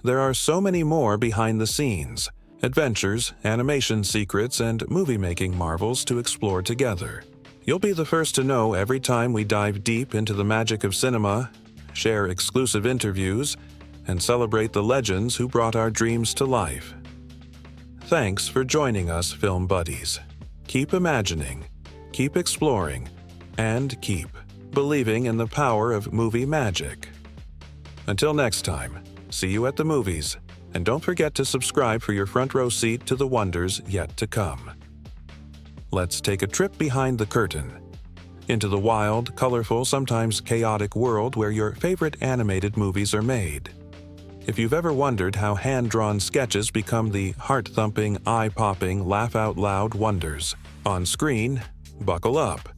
There are so many more behind the scenes, adventures, animation secrets, and movie-making marvels to explore together. You'll be the first to know every time we dive deep into the magic of cinema, share exclusive interviews, and celebrate the legends who brought our dreams to life. Thanks for joining us, film buddies. Keep imagining, keep exploring, and keep believing in the power of movie magic. Until next time, see you at the movies, and don't forget to subscribe for your front row seat to the wonders yet to come. Let's take a trip behind the curtain, into the wild, colorful, sometimes chaotic world where your favorite animated movies are made. If you've ever wondered how hand-drawn sketches become the heart-thumping, eye-popping, laugh-out-loud wonders on screen, buckle up.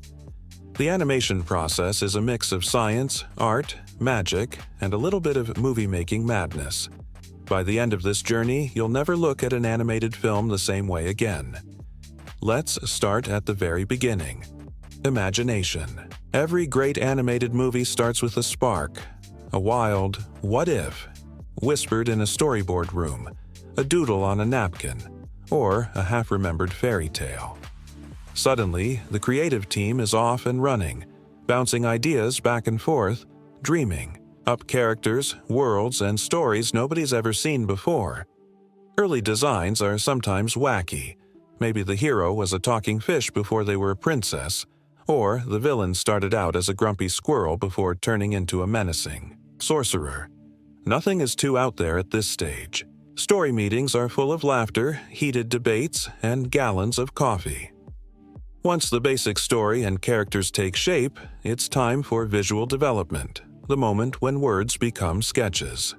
The animation process is a mix of science, art, magic, and a little bit of movie-making madness. By the end of this journey, you'll never look at an animated film the same way again. Let's start at the very beginning. Imagination. Every great animated movie starts with a spark, a wild "what if?" whispered in a storyboard room, a doodle on a napkin, or a half-remembered fairy tale. Suddenly, the creative team is off and running, bouncing ideas back and forth, dreaming up characters, worlds, and stories nobody's ever seen before. Early designs are sometimes wacky. Maybe the hero was a talking fish before they were a princess, or the villain started out as a grumpy squirrel before turning into a menacing sorcerer. Nothing is too out there at this stage. Story meetings are full of laughter, heated debates, and gallons of coffee. Once the basic story and characters take shape, it's time for visual development, the moment when words become sketches.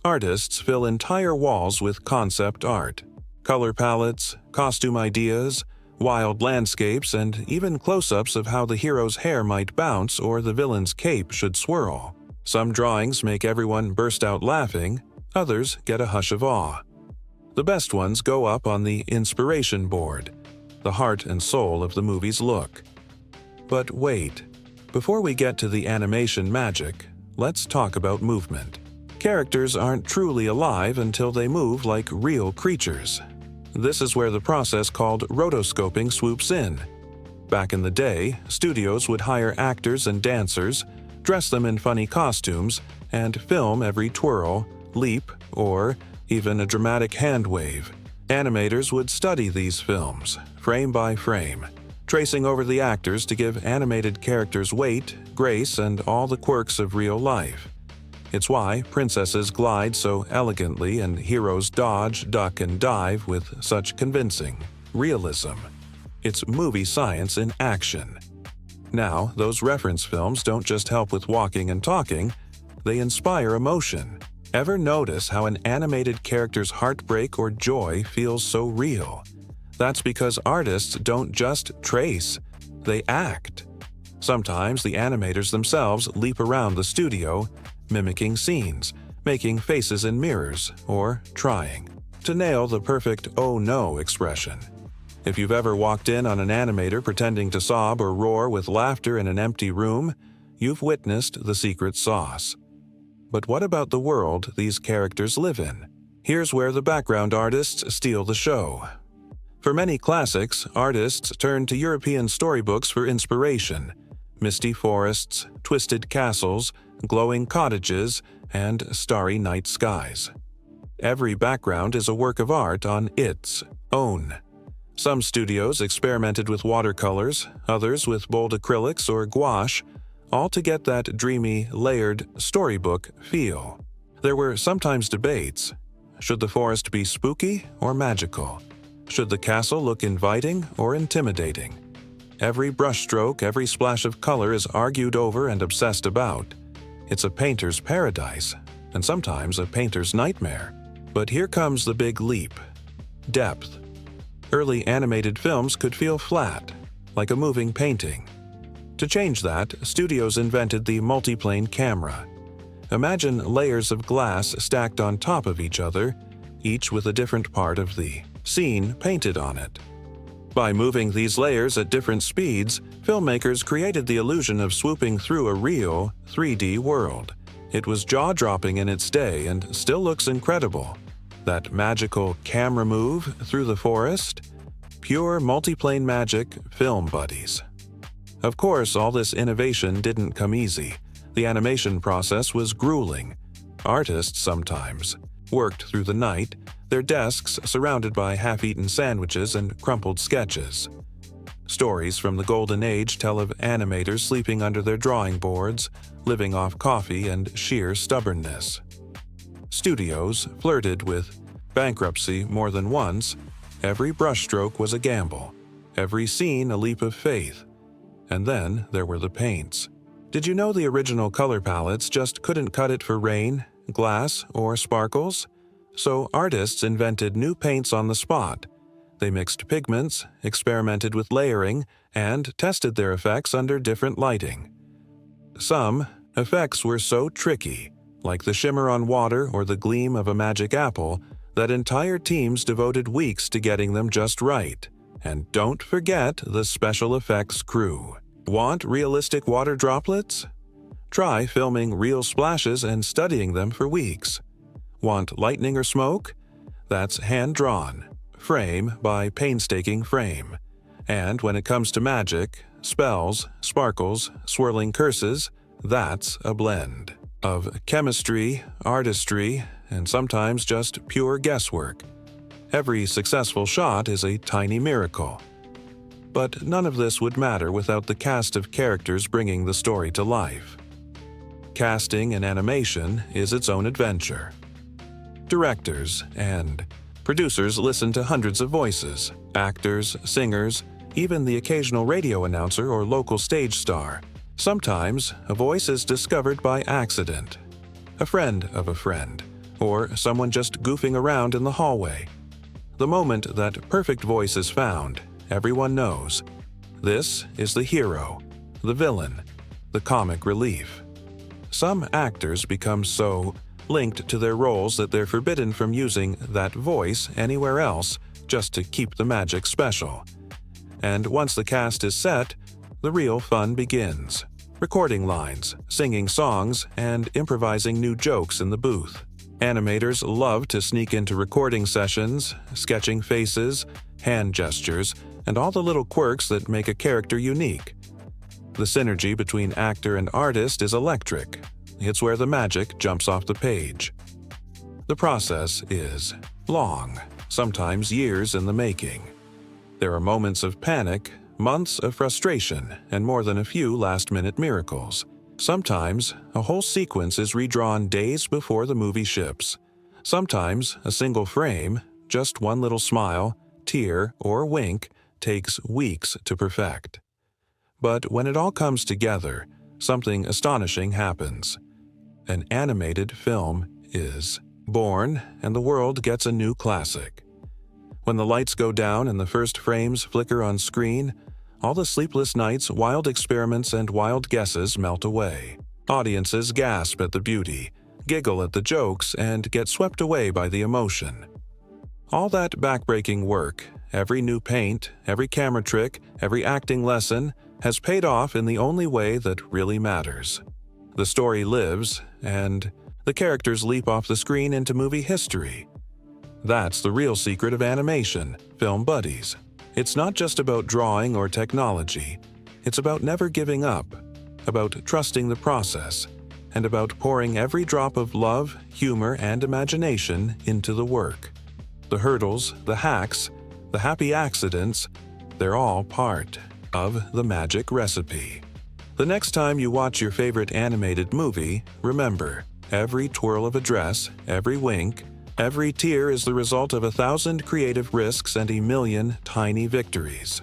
Artists fill entire walls with concept art, color palettes, costume ideas, wild landscapes, and even close-ups of how the hero's hair might bounce or the villain's cape should swirl. Some drawings make everyone burst out laughing, others get a hush of awe. The best ones go up on the inspiration board, the heart and soul of the movie's look. But wait, before we get to the animation magic, let's talk about movement. Characters aren't truly alive until they move like real creatures. This is where the process called rotoscoping swoops in. Back in the day, studios would hire actors and dancers, dress them in funny costumes, and film every twirl, leap, or even a dramatic hand wave. Animators would study these films, frame by frame, tracing over the actors to give animated characters weight, grace, and all the quirks of real life. It's why princesses glide so elegantly and heroes dodge, duck, and dive with such convincing realism. It's movie science in action. Now, those reference films don't just help with walking and talking, they inspire emotion. Ever notice how an animated character's heartbreak or joy feels so real? That's because artists don't just trace, they act. Sometimes the animators themselves leap around the studio, mimicking scenes, making faces in mirrors, or trying to nail the perfect "oh no" expression. If you've ever walked in on an animator pretending to sob or roar with laughter in an empty room, you've witnessed the secret sauce. But what about the world these characters live in? Here's where the background artists steal the show. For many classics, artists turn to European storybooks for inspiration: misty forests, twisted castles, glowing cottages, and starry night skies. Every background is a work of art on its own. Some studios experimented with watercolors, others with bold acrylics or gouache, all to get that dreamy, layered storybook feel. There were sometimes debates. Should the forest be spooky or magical? Should the castle look inviting or intimidating? Every brushstroke, every splash of color is argued over and obsessed about. It's a painter's paradise, and sometimes a painter's nightmare. But here comes the big leap: depth. Early animated films could feel flat, like a moving painting. To change that, studios invented the multiplane camera. Imagine layers of glass stacked on top of each other, each with a different part of the scene painted on it. By moving these layers at different speeds, filmmakers created the illusion of swooping through a real 3D world. It was jaw-dropping in its day and still looks incredible. That magical camera move through the forest? Pure multiplane magic, film buddies. Of course, all this innovation didn't come easy. The animation process was grueling. Artists sometimes worked through the night, their desks surrounded by half-eaten sandwiches and crumpled sketches. Stories from the Golden Age tell of animators sleeping under their drawing boards, living off coffee and sheer stubbornness. Studios flirted with bankruptcy more than once. Every brushstroke was a gamble, every scene a leap of faith. And then there were the paints. Did you know the original color palettes just couldn't cut it for rain, glass, or sparkles? So artists invented new paints on the spot. They mixed pigments, experimented with layering, and tested their effects under different lighting. Some effects were so tricky, like the shimmer on water or the gleam of a magic apple, that entire teams devoted weeks to getting them just right. And don't forget the special effects crew. Want realistic water droplets? Try filming real splashes and studying them for weeks. Want lightning or smoke? That's hand-drawn, frame by painstaking frame. And when it comes to magic, spells, sparkles, swirling curses, that's a blend of chemistry, artistry, and sometimes just pure guesswork. Every successful shot is a tiny miracle. But none of this would matter without the cast of characters bringing the story to life. Casting in animation is its own adventure. Directors and producers listen to hundreds of voices, actors, singers, even the occasional radio announcer or local stage star. Sometimes, a voice is discovered by accident. A friend of a friend, or someone just goofing around in the hallway. The moment that perfect voice is found, everyone knows. This is the hero, the villain, the comic relief. Some actors become so linked to their roles that they're forbidden from using that voice anywhere else just to keep the magic special. And once the cast is set, the real fun begins. Recording lines, singing songs, and improvising new jokes in the booth. Animators love to sneak into recording sessions, sketching faces, hand gestures, and all the little quirks that make a character unique. The synergy between actor and artist is electric. It's where the magic jumps off the page. The process is long, sometimes years in the making. There are moments of panic, months of frustration, and more than a few last-minute miracles. Sometimes, a whole sequence is redrawn days before the movie ships. Sometimes, a single frame, just one little smile, tear, or wink, takes weeks to perfect. But when it all comes together, something astonishing happens. An animated film is born, and the world gets a new classic. When the lights go down and the first frames flicker on screen, all the sleepless nights, wild experiments, and wild guesses melt away. Audiences gasp at the beauty, giggle at the jokes, and get swept away by the emotion. All that backbreaking work, every new paint, every camera trick, every acting lesson, has paid off in the only way that really matters. The story lives, and the characters leap off the screen into movie history. That's the real secret of animation, film buddies. It's not just about drawing or technology. It's about never giving up, about trusting the process, and about pouring every drop of love, humor, and imagination into the work. The hurdles, the hacks, the happy accidents, they're all part of the magic recipe. The next time you watch your favorite animated movie, remember, every twirl of a dress, every wink, every tear is the result of 1,000 creative risks and 1,000,000 tiny victories.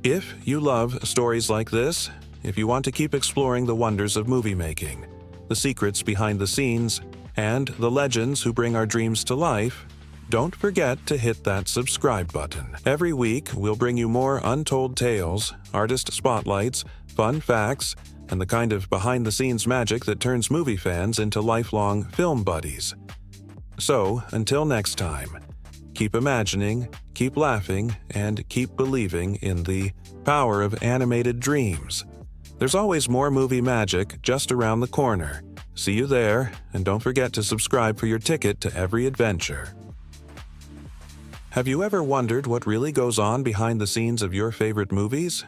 If you love stories like this, if you want to keep exploring the wonders of movie making, the secrets behind the scenes, and the legends who bring our dreams to life, don't forget to hit that subscribe button. Every week, we'll bring you more untold tales, artist spotlights, fun facts, and the kind of behind-the-scenes magic that turns movie fans into lifelong film buddies. So, until next time, keep imagining, keep laughing, and keep believing in the power of animated dreams. There's always more movie magic just around the corner. See you there, and don't forget to subscribe for your ticket to every adventure. Have you ever wondered what really goes on behind the scenes of your favorite movies?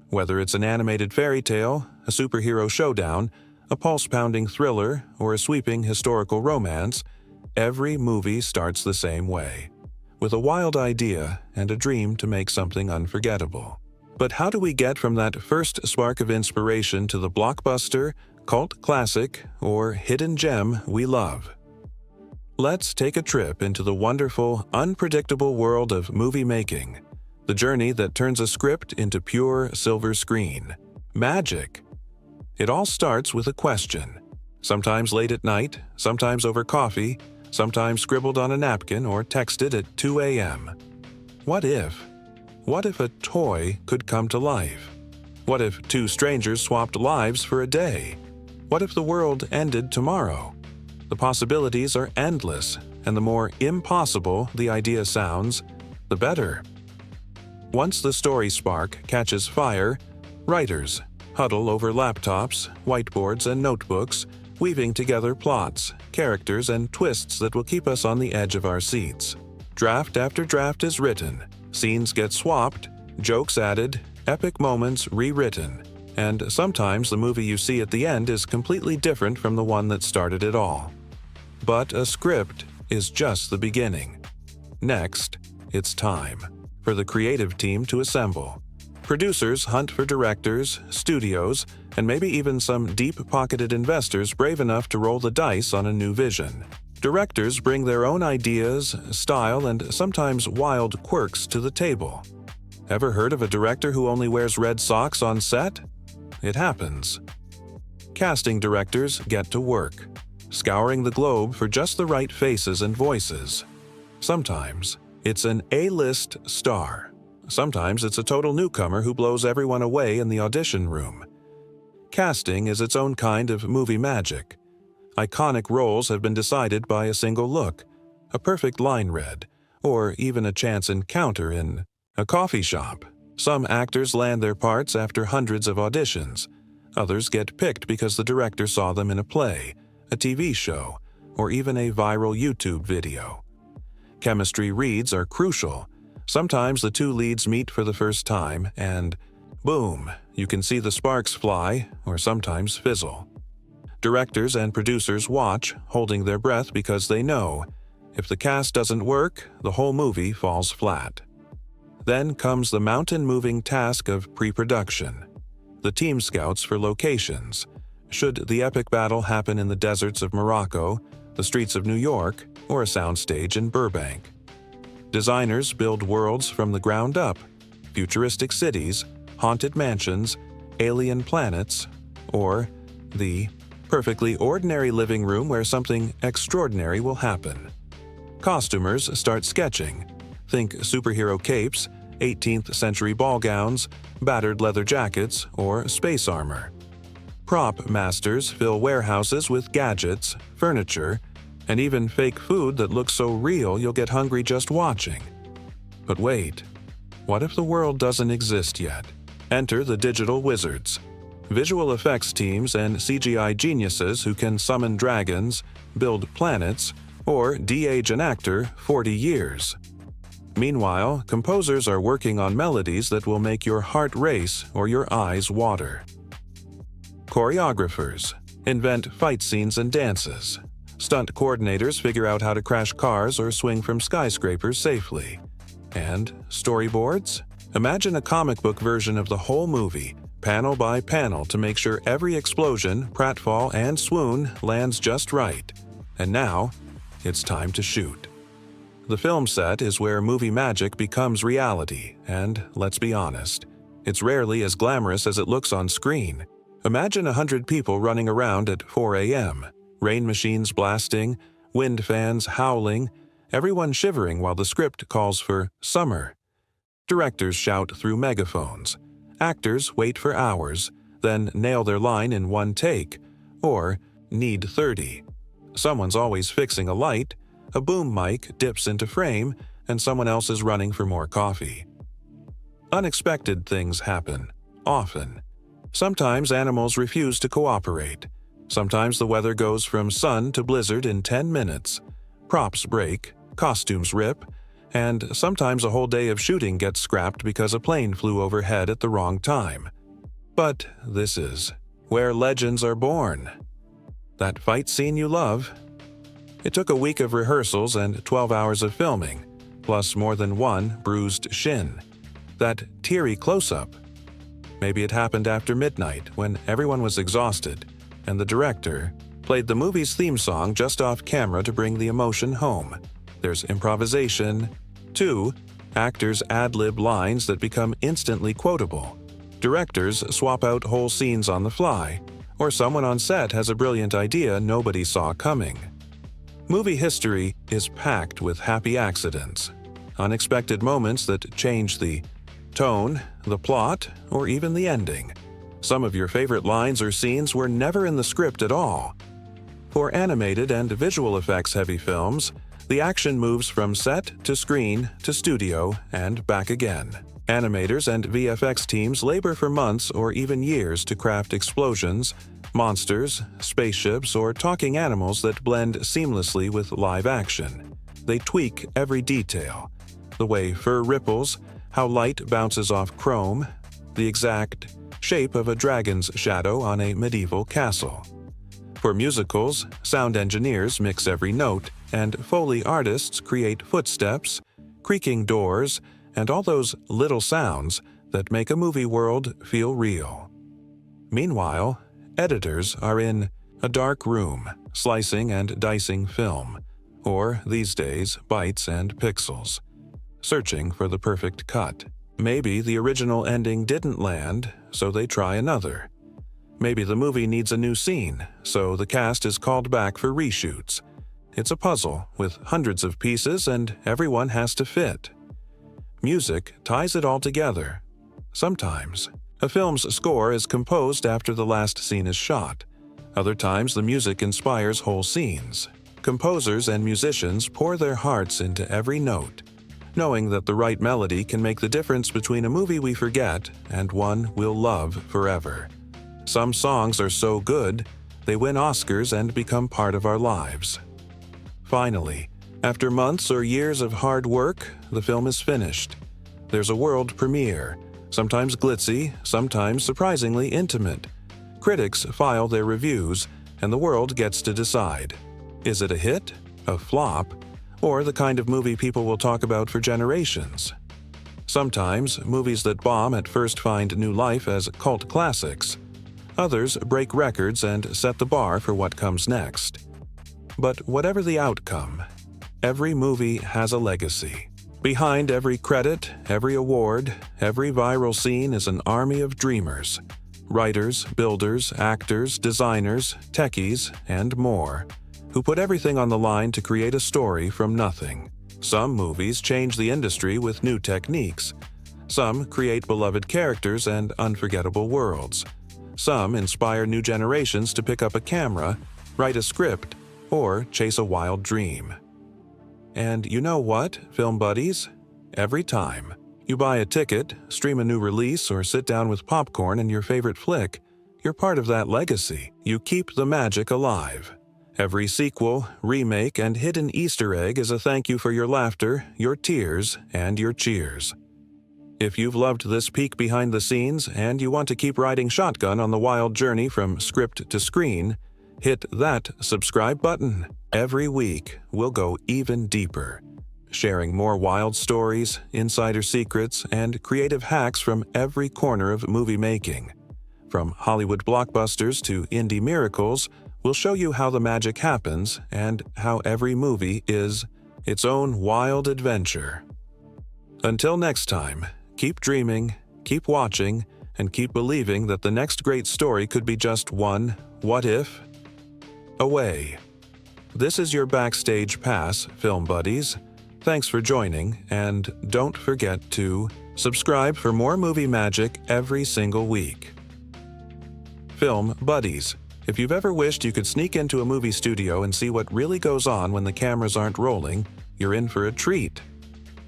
Whether it's an animated fairy tale, a superhero showdown, a pulse-pounding thriller, or a sweeping historical romance, every movie starts the same way, with a wild idea and a dream to make something unforgettable. But how do we get from that first spark of inspiration to the blockbuster, cult classic, or hidden gem we love? Let's take a trip into the wonderful, unpredictable world of movie making, the journey that turns a script into pure silver screen. Magic! It all starts with a question, sometimes late at night, sometimes over coffee, sometimes scribbled on a napkin or texted at 2 a.m. What if? What if a toy could come to life? What if two strangers swapped lives for a day? What if the world ended tomorrow? The possibilities are endless, and the more impossible the idea sounds, the better. Once the story spark catches fire, writers huddle over laptops, whiteboards, and notebooks, weaving together plots, characters, and twists that will keep us on the edge of our seats. Draft after draft is written, scenes get swapped, jokes added, epic moments rewritten, and sometimes the movie you see at the end is completely different from the one that started it all. But a script is just the beginning. Next, it's time for the creative team to assemble. Producers hunt for directors, studios, and maybe even some deep-pocketed investors brave enough to roll the dice on a new vision. Directors bring their own ideas, style, and sometimes wild quirks to the table. Ever heard of a director who only wears red socks on set? It happens. Casting directors get to work, scouring the globe for just the right faces and voices. Sometimes it's an A-list star. Sometimes it's a total newcomer who blows everyone away in the audition room. Casting is its own kind of movie magic. Iconic roles have been decided by a single look, a perfect line read, or even a chance encounter in a coffee shop. Some actors land their parts after hundreds of auditions. Others get picked because the director saw them in a play, a TV show, or even a viral YouTube video. Chemistry reads are crucial. Sometimes the two leads meet for the first time and, boom, you can see the sparks fly or sometimes fizzle. Directors and producers watch, holding their breath because they know, if the cast doesn't work, the whole movie falls flat. Then comes the mountain-moving task of pre-production. The team scouts for locations. Should the epic battle happen in the deserts of Morocco, the streets of New York, or a soundstage in Burbank? Designers build worlds from the ground up, futuristic cities, haunted mansions, alien planets, or the perfectly ordinary living room where something extraordinary will happen. Costumers start sketching. Think superhero capes, 18th century ball gowns, battered leather jackets, or space armor. Prop masters fill warehouses with gadgets, furniture, and even fake food that looks so real you'll get hungry just watching. But wait, what if the world doesn't exist yet? Enter the digital wizards, visual effects teams and CGI geniuses who can summon dragons, build planets, or de-age an actor 40 years. Meanwhile, composers are working on melodies that will make your heart race or your eyes water. Choreographers invent fight scenes and dances. Stunt coordinators figure out how to crash cars or swing from skyscrapers safely. And storyboards? Imagine a comic book version of the whole movie, panel by panel, to make sure every explosion, pratfall, and swoon lands just right. And now, it's time to shoot. The film set is where movie magic becomes reality, and let's be honest, it's rarely as glamorous as it looks on screen. Imagine 100 people running around at 4 a.m., rain machines blasting, wind fans howling, everyone shivering while the script calls for summer. Directors shout through megaphones. Actors wait for hours, then nail their line in one take, or need 30. Someone's always fixing a light, a boom mic dips into frame, and someone else is running for more coffee. Unexpected things happen, often. Sometimes animals refuse to cooperate. Sometimes the weather goes from sun to blizzard in 10 minutes. Props break, costumes rip, and sometimes a whole day of shooting gets scrapped because a plane flew overhead at the wrong time. But this is where legends are born. That fight scene you love? It took a week of rehearsals and 12 hours of filming, plus more than one bruised shin. That teary close-up? Maybe it happened after midnight when everyone was exhausted, and the director played the movie's theme song just off camera to bring the emotion home. There's improvisation. 2. Actors ad-lib lines that become instantly quotable. Directors swap out whole scenes on the fly, or someone on set has a brilliant idea nobody saw coming. Movie history is packed with happy accidents, unexpected moments that change the tone, the plot, or even the ending. Some of your favorite lines or scenes were never in the script at all. For animated and visual effects-heavy films, the action moves from set to screen to studio and back again. Animators and VFX teams labor for months or even years to craft explosions, monsters, spaceships, or talking animals that blend seamlessly with live action. They tweak every detail: the way fur ripples, how light bounces off chrome, the exact shape of a dragon's shadow on a medieval castle. For musicals, sound engineers mix every note, and Foley artists create footsteps, creaking doors, and all those little sounds that make a movie world feel real. Meanwhile, editors are in a dark room, slicing and dicing film, or these days, bytes and pixels, searching for the perfect cut. Maybe the original ending didn't land, so they try another. Maybe the movie needs a new scene, so the cast is called back for reshoots. It's a puzzle with hundreds of pieces and everyone has to fit. Music ties it all together. Sometimes, a film's score is composed after the last scene is shot. Other times, the music inspires whole scenes. Composers and musicians pour their hearts into every note, knowing that the right melody can make the difference between a movie we forget and one we'll love forever. Some songs are so good, they win Oscars and become part of our lives. Finally, after months or years of hard work, the film is finished. There's a world premiere, sometimes glitzy, sometimes surprisingly intimate. Critics file their reviews, and the world gets to decide. Is it a hit, a flop, or the kind of movie people will talk about for generations? Sometimes, movies that bomb at first find new life as cult classics. Others break records and set the bar for what comes next. But whatever the outcome, every movie has a legacy. Behind every credit, every award, every viral scene is an army of dreamers. Writers, builders, actors, designers, techies, and more, who put everything on the line to create a story from nothing. Some movies change the industry with new techniques. Some create beloved characters and unforgettable worlds. Some inspire new generations to pick up a camera, write a script, or chase a wild dream. And you know what, film buddies? Every time you buy a ticket, stream a new release, or sit down with popcorn and your favorite flick, you're part of that legacy. You keep the magic alive. Every sequel, remake, and hidden Easter egg is a thank you for your laughter, your tears, and your cheers. If you've loved this peek behind the scenes and you want to keep riding shotgun on the wild journey from script to screen, hit that subscribe button. Every week, we'll go even deeper, sharing more wild stories, insider secrets, and creative hacks from every corner of movie making. From Hollywood blockbusters to indie miracles, we'll show you how the magic happens and how every movie is its own wild adventure. Until next time, keep dreaming, keep watching, and keep believing that the next great story could be just one what if away. This is your backstage pass, film buddies. Thanks for joining, and don't forget to subscribe for more movie magic every single week. Film buddies. If you've ever wished you could sneak into a movie studio and see what really goes on when the cameras aren't rolling, you're in for a treat.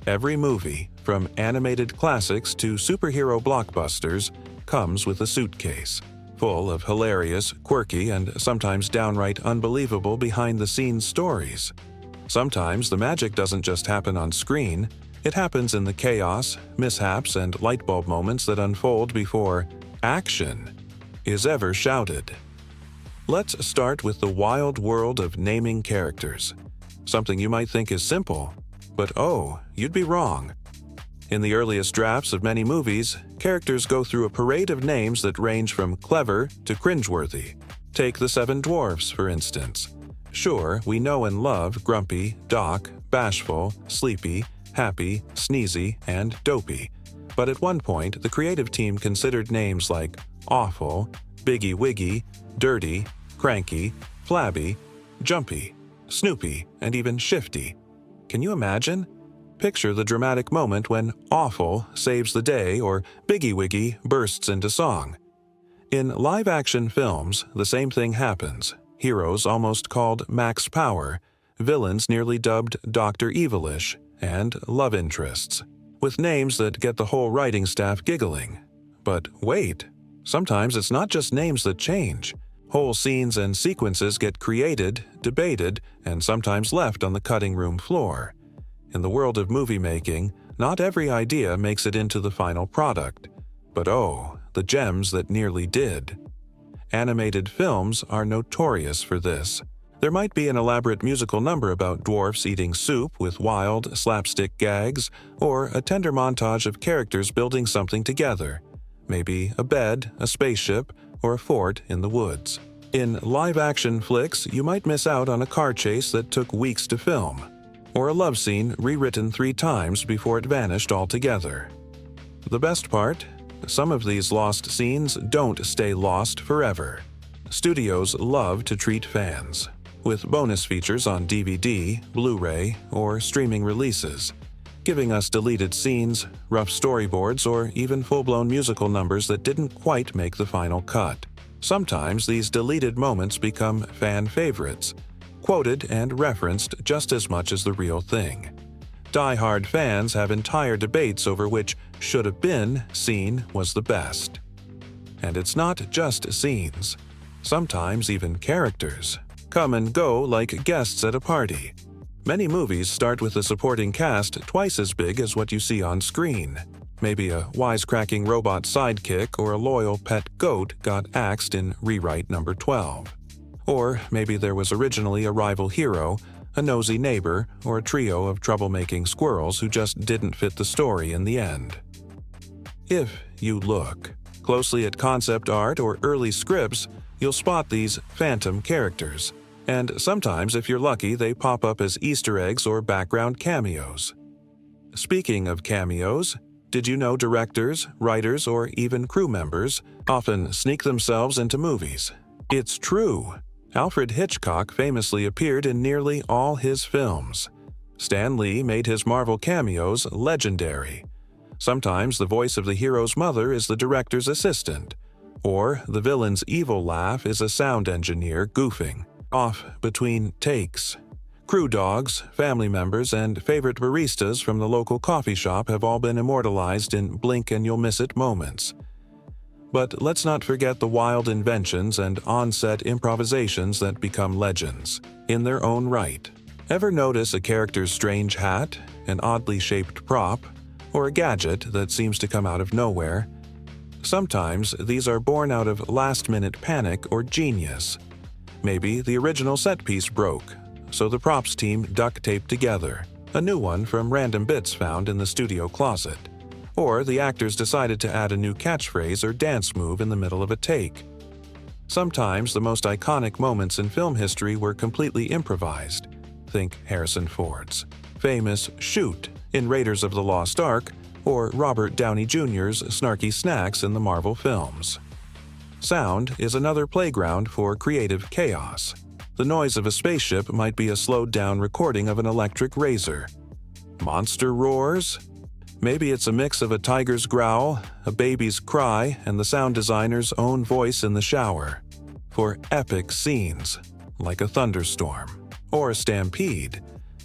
Every movie, from animated classics to superhero blockbusters, comes with a suitcase, full of hilarious, quirky, and sometimes downright unbelievable behind-the-scenes stories. Sometimes the magic doesn't just happen on screen, it happens in the chaos, mishaps, and lightbulb moments that unfold before action is ever shouted. Let's start with the wild world of naming characters. Something you might think is simple, but oh, you'd be wrong. In the earliest drafts of many movies, characters go through a parade of names that range from clever to cringeworthy. Take the Seven Dwarfs, for instance. Sure, we know and love Grumpy, Doc, Bashful, Sleepy, Happy, Sneezy, and Dopey. But at one point, the creative team considered names like Awful, Biggie Wiggy, Dirty, Cranky, Flabby, Jumpy, Snoopy, and even Shifty. Can you imagine? Picture the dramatic moment when Awful saves the day or Biggie Wiggy bursts into song. In live-action films, the same thing happens. Heroes almost called Max Power, villains nearly dubbed Dr. Evilish, and love interests, with names that get the whole writing staff giggling. But wait, sometimes it's not just names that change. Whole scenes and sequences get created, debated, and sometimes left on the cutting room floor. In the world of movie making, not every idea makes it into the final product. But oh, the gems that nearly did. Animated films are notorious for this. There might be an elaborate musical number about dwarfs eating soup with wild, slapstick gags, or a tender montage of characters building something together. Maybe a bed, a spaceship, or a fort in the woods. In live-action flicks, you might miss out on a car chase that took weeks to film, or a love scene rewritten 3 times before it vanished altogether. The best part? Some of these lost scenes don't stay lost forever. Studios love to treat fans with bonus features on DVD, Blu-ray, or streaming releases, giving us deleted scenes, rough storyboards, or even full-blown musical numbers that didn't quite make the final cut. Sometimes these deleted moments become fan favorites, quoted and referenced just as much as the real thing. Die-hard fans have entire debates over which should-have-been scene was the best. And it's not just scenes. Sometimes even characters come and go like guests at a party. Many movies start with a supporting cast twice as big as what you see on screen. Maybe a wisecracking robot sidekick or a loyal pet goat got axed in rewrite number 12. Or maybe there was originally a rival hero, a nosy neighbor, or a trio of troublemaking squirrels who just didn't fit the story in the end. If you look closely at concept art or early scripts, you'll spot these phantom characters. And sometimes, if you're lucky, they pop up as Easter eggs or background cameos. Speaking of cameos, did you know directors, writers, or even crew members often sneak themselves into movies? It's true. Alfred Hitchcock famously appeared in nearly all his films. Stan Lee made his Marvel cameos legendary. Sometimes the voice of the hero's mother is the director's assistant, or the villain's evil laugh is a sound engineer goofing off between takes. Crew dogs, family members, and favorite baristas from the local coffee shop have all been immortalized in blink-and-you'll-miss-it moments. But let's not forget the wild inventions and on-set improvisations that become legends, in their own right. Ever notice a character's strange hat, an oddly shaped prop, or a gadget that seems to come out of nowhere? Sometimes these are born out of last-minute panic or genius. Maybe the original set piece broke, so the props team duct taped together a new one from random bits found in the studio closet. Or the actors decided to add a new catchphrase or dance move in the middle of a take. Sometimes the most iconic moments in film history were completely improvised. Think Harrison Ford's famous "shoot" in Raiders of the Lost Ark, or Robert Downey Jr.'s snarky snacks in the Marvel films. Sound is another playground for creative chaos. The noise of a spaceship might be a slowed-down recording of an electric razor. Monster roars? Maybe it's a mix of a tiger's growl, a baby's cry, and the sound designer's own voice in the shower. For epic scenes, like a thunderstorm or a stampede,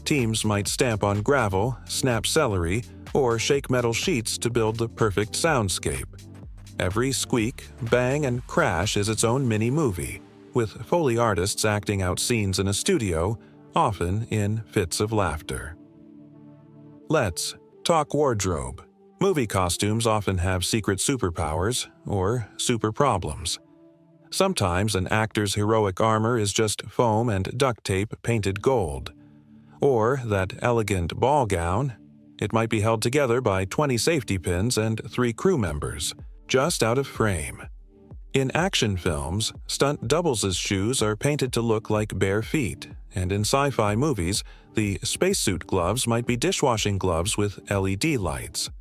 teams might stamp on gravel, snap celery, or shake metal sheets to build the perfect soundscape. Every squeak, bang, and crash is its own mini-movie, with Foley artists acting out scenes in a studio, often in fits of laughter. Let's talk wardrobe. Movie costumes often have secret superpowers or super problems. Sometimes an actor's heroic armor is just foam and duct tape painted gold. Or that elegant ball gown, it might be held together by 20 safety pins and 3 crew members, just out of frame. In action films, stunt doubles' shoes are painted to look like bare feet, and in sci-fi movies, the spacesuit gloves might be dishwashing gloves with LED lights.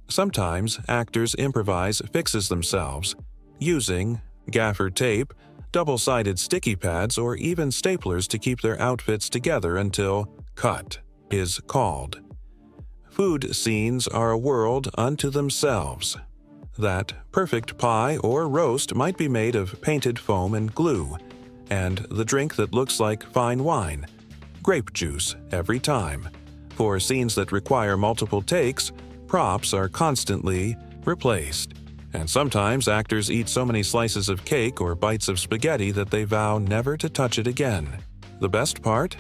Sometimes actors improvise fixes themselves, using gaffer tape, double-sided sticky pads, or even staplers to keep their outfits together until cut is called. Food scenes are a world unto themselves. That perfect pie or roast might be made of painted foam and glue, and the drink that looks like fine wine, grape juice every time. For scenes that require multiple takes, props are constantly replaced. And sometimes actors eat so many slices of cake or bites of spaghetti that they vow never to touch it again. The best part?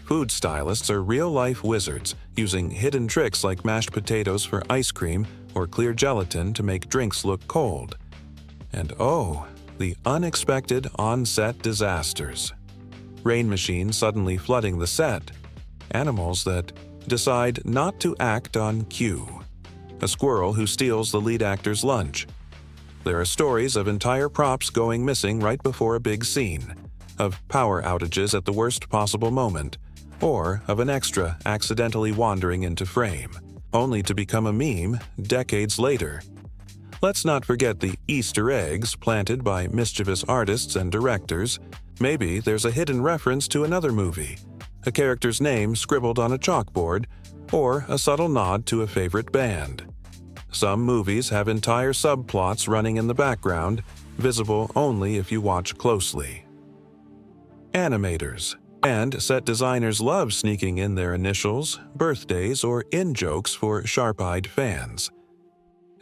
Food stylists are real-life wizards, using hidden tricks like mashed potatoes for ice cream or clear gelatin to make drinks look cold. And oh, the unexpected on-set disasters. Rain machines suddenly flooding the set. Animals that decide not to act on cue. A squirrel who steals the lead actor's lunch. There are stories of entire props going missing right before a big scene, of power outages at the worst possible moment, or of an extra accidentally wandering into frame, only to become a meme decades later. Let's not forget the Easter eggs planted by mischievous artists and directors. Maybe there's a hidden reference to another movie, a character's name scribbled on a chalkboard, or a subtle nod to a favorite band. Some movies have entire subplots running in the background, visible only if you watch closely. Animators and set designers love sneaking in their initials, birthdays, or in-jokes for sharp-eyed fans.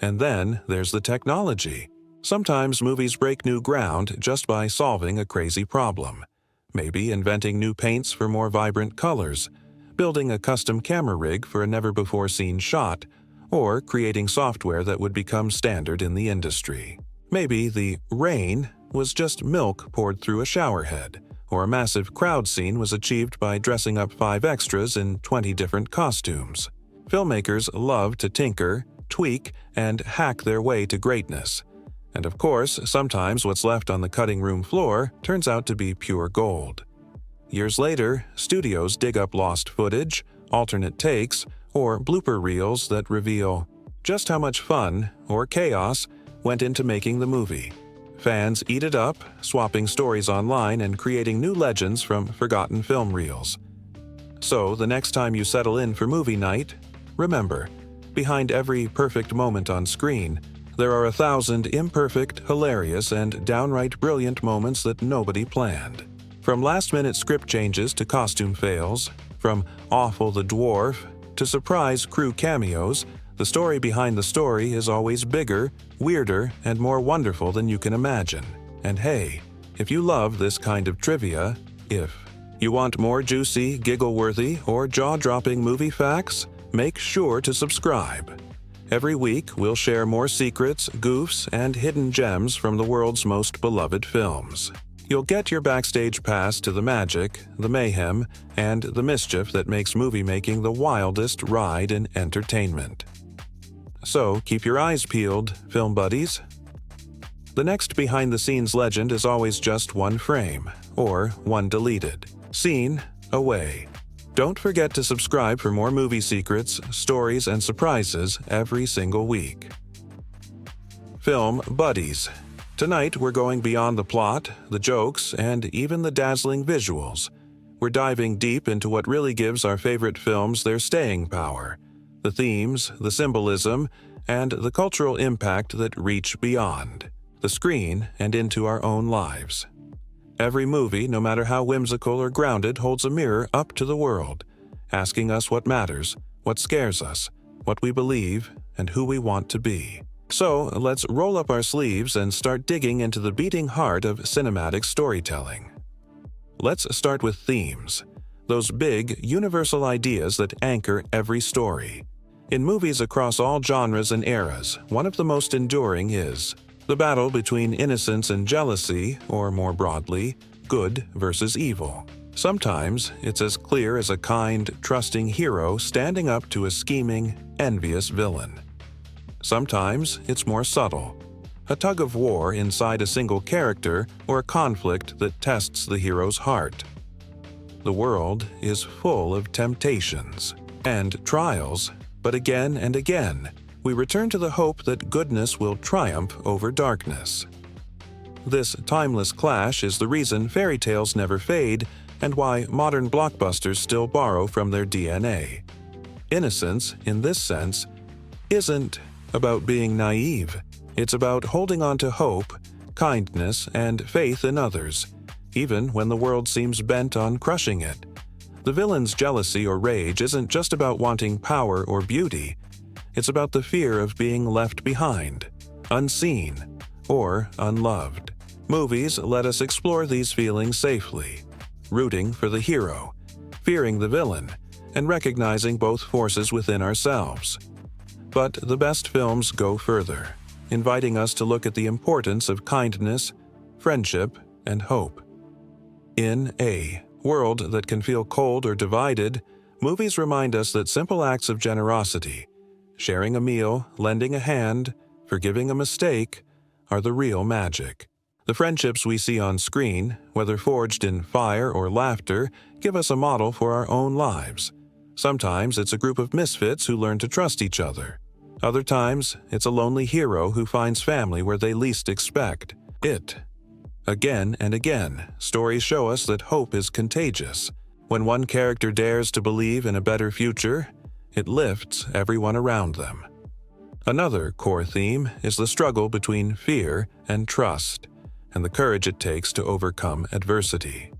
And then there's the technology. Sometimes movies break new ground just by solving a crazy problem. Maybe inventing new paints for more vibrant colors, building a custom camera rig for a never-before-seen shot, or creating software that would become standard in the industry. Maybe the rain was just milk poured through a shower head, or a massive crowd scene was achieved by dressing up 5 extras in 20 different costumes. Filmmakers love to tinker, tweak, and hack their way to greatness. And of course, sometimes what's left on the cutting room floor turns out to be pure gold. Years later, studios dig up lost footage, alternate takes, or blooper reels that reveal just how much fun, or chaos, went into making the movie. Fans eat it up, swapping stories online and creating new legends from forgotten film reels. So, the next time you settle in for movie night, remember, Behind every perfect moment on screen, there are 1,000 imperfect, hilarious, and downright brilliant moments that nobody planned. From last-minute script changes to costume fails, from Awful the Dwarf to surprise crew cameos, the story behind the story is always bigger, weirder, and more wonderful than you can imagine. And hey, if you love this kind of trivia, if you want more juicy, giggle-worthy, or jaw-dropping movie facts, make sure to subscribe. Every week, we'll share more secrets, goofs, and hidden gems from the world's most beloved films. You'll get your backstage pass to the magic, the mayhem, and the mischief that makes movie-making the wildest ride in entertainment. So keep your eyes peeled, film buddies. The next behind-the-scenes legend is always just one frame, or one deleted scene away. Don't forget to subscribe for more movie secrets, stories, and surprises every single week. Film Buddies. Tonight, we're going beyond the plot, the jokes, and even the dazzling visuals. We're diving deep into what really gives our favorite films their staying power, the themes, the symbolism, and the cultural impact that reach beyond the screen and into our own lives. Every movie, no matter how whimsical or grounded, holds a mirror up to the world, asking us what matters, what scares us, what we believe, and who we want to be. So, let's roll up our sleeves and start digging into the beating heart of cinematic storytelling. Let's start with themes, those big, universal ideas that anchor every story. In movies across all genres and eras, one of the most enduring is the battle between innocence and jealousy, or more broadly, good versus evil. Sometimes it's as clear as a kind, trusting hero standing up to a scheming, envious villain. Sometimes it's more subtle, a tug-of-war inside a single character or a conflict that tests the hero's heart. The world is full of temptations and trials, but again and again, we return to the hope that goodness will triumph over darkness. This timeless clash is the reason fairy tales never fade and why modern blockbusters still borrow from their DNA. Innocence, in this sense, isn't about being naive. It's about holding on to hope, kindness, and faith in others, even when the world seems bent on crushing it. The villain's jealousy or rage isn't just about wanting power or beauty. It's about the fear of being left behind, unseen, or unloved. Movies let us explore these feelings safely, rooting for the hero, fearing the villain, and recognizing both forces within ourselves. But the best films go further, inviting us to look at the importance of kindness, friendship, and hope. In a world that can feel cold or divided, movies remind us that simple acts of generosity, sharing a meal, lending a hand, forgiving a mistake, are the real magic. The friendships we see on screen, whether forged in fire or laughter, give us a model for our own lives. Sometimes it's a group of misfits who learn to trust each other. Other times, it's a lonely hero who finds family where they least expect it. Again and again, stories show us that hope is contagious. When one character dares to believe in a better future, it lifts everyone around them. Another core theme is the struggle between fear and trust, and the courage it takes to overcome adversity.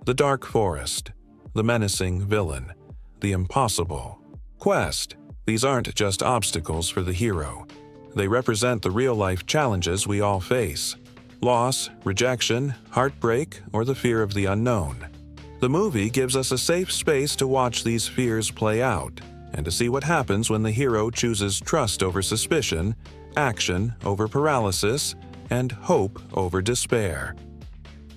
The dark forest, the menacing villain, the impossible quest. These aren't just obstacles for the hero. They represent the real-life challenges we all face: loss, rejection, heartbreak, or the fear of the unknown. The movie gives us a safe space to watch these fears play out and to see what happens when the hero chooses trust over suspicion, action over paralysis, and hope over despair.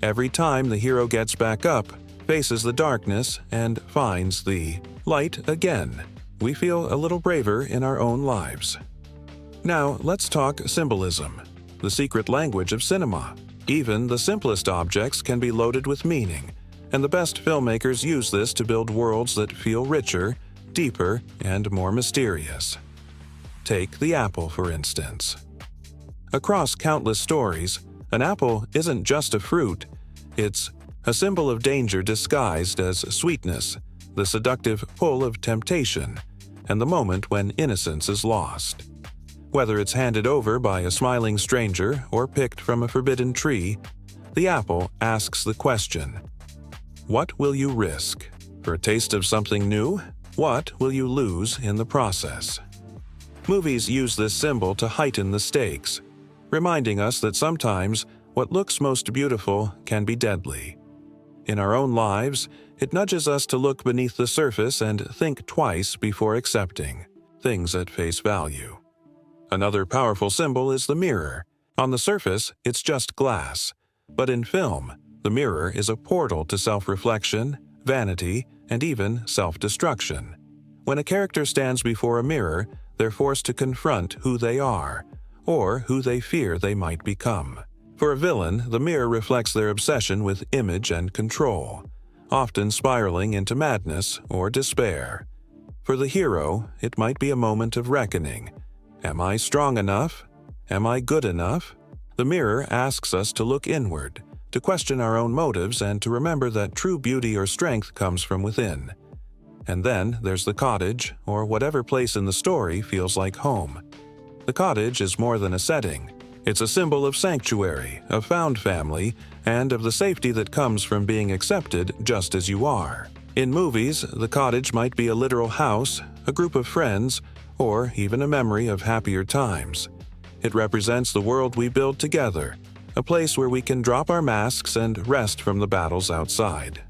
Every time the hero gets back up, faces the darkness, and finds the light again, we feel a little braver in our own lives. Now, let's talk symbolism, the secret language of cinema. Even the simplest objects can be loaded with meaning, and the best filmmakers use this to build worlds that feel richer, deeper, and more mysterious. Take the apple, for instance. Across countless stories, an apple isn't just a fruit, it's a symbol of danger disguised as sweetness, the seductive pull of temptation, and the moment when innocence is lost. Whether it's handed over by a smiling stranger or picked from a forbidden tree, the apple asks the question, what will you risk? For a taste of something new, what will you lose in the process? Movies use this symbol to heighten the stakes, reminding us that sometimes what looks most beautiful can be deadly. In our own lives, it nudges us to look beneath the surface and think twice before accepting things at face value. Another powerful symbol is the mirror. On the surface, it's just glass, but in film, the mirror is a portal to self-reflection, vanity, and even self-destruction. When a character stands before a mirror, they're forced to confront who they are, or who they fear they might become. For a villain, the mirror reflects their obsession with image and control, often spiraling into madness or despair. For the hero, it might be a moment of reckoning. Am I strong enough? Am I good enough? The mirror asks us to look inward, to question our own motives, and to remember that true beauty or strength comes from within. And then there's the cottage, or whatever place in the story feels like home. The cottage is more than a setting. It's a symbol of sanctuary, of found family, and of the safety that comes from being accepted just as you are. In movies, the cottage might be a literal house, a group of friends, or even a memory of happier times. It represents the world we build together, a place where we can drop our masks and rest from the battles outside.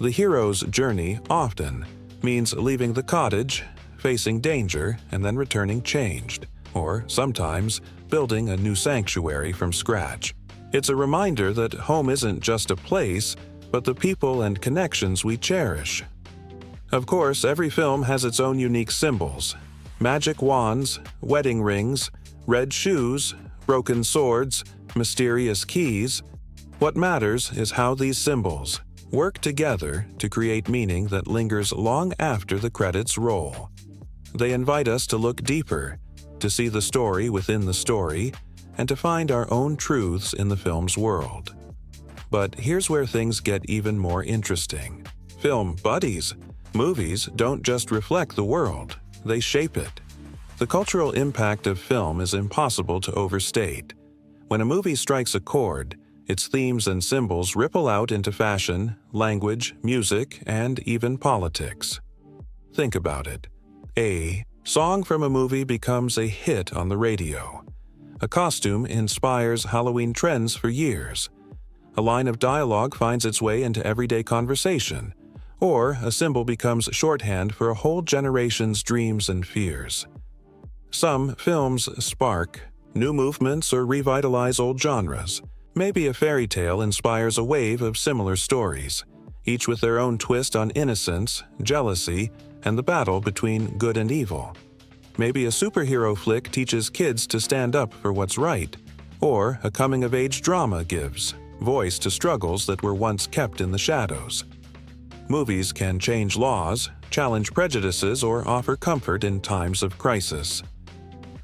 The hero's journey often means leaving the cottage, facing danger, and then returning changed, or sometimes building a new sanctuary from scratch. It's a reminder that home isn't just a place, but the people and connections we cherish. Of course, every film has its own unique symbols: magic wands, wedding rings, red shoes, broken swords, mysterious keys. What matters is how these symbols work together to create meaning that lingers long after the credits roll. They invite us to look deeper, to see the story within the story, and to find our own truths in the film's world. But here's where things get even more interesting. Film buddies. Movies don't just reflect the world, they shape it. The cultural impact of film is impossible to overstate. When a movie strikes a chord, its themes and symbols ripple out into fashion, language, music, and even politics. Think about it. A song from a movie becomes a hit on the radio. A costume inspires Halloween trends for years. A line of dialogue finds its way into everyday conversation, or a symbol becomes shorthand for a whole generation's dreams and fears. Some films spark new movements or revitalize old genres. Maybe a fairy tale inspires a wave of similar stories, each with their own twist on innocence, jealousy, and the battle between good and evil. Maybe a superhero flick teaches kids to stand up for what's right, or a coming-of-age drama gives voice to struggles that were once kept in the shadows. Movies can change laws, challenge prejudices, or offer comfort in times of crisis.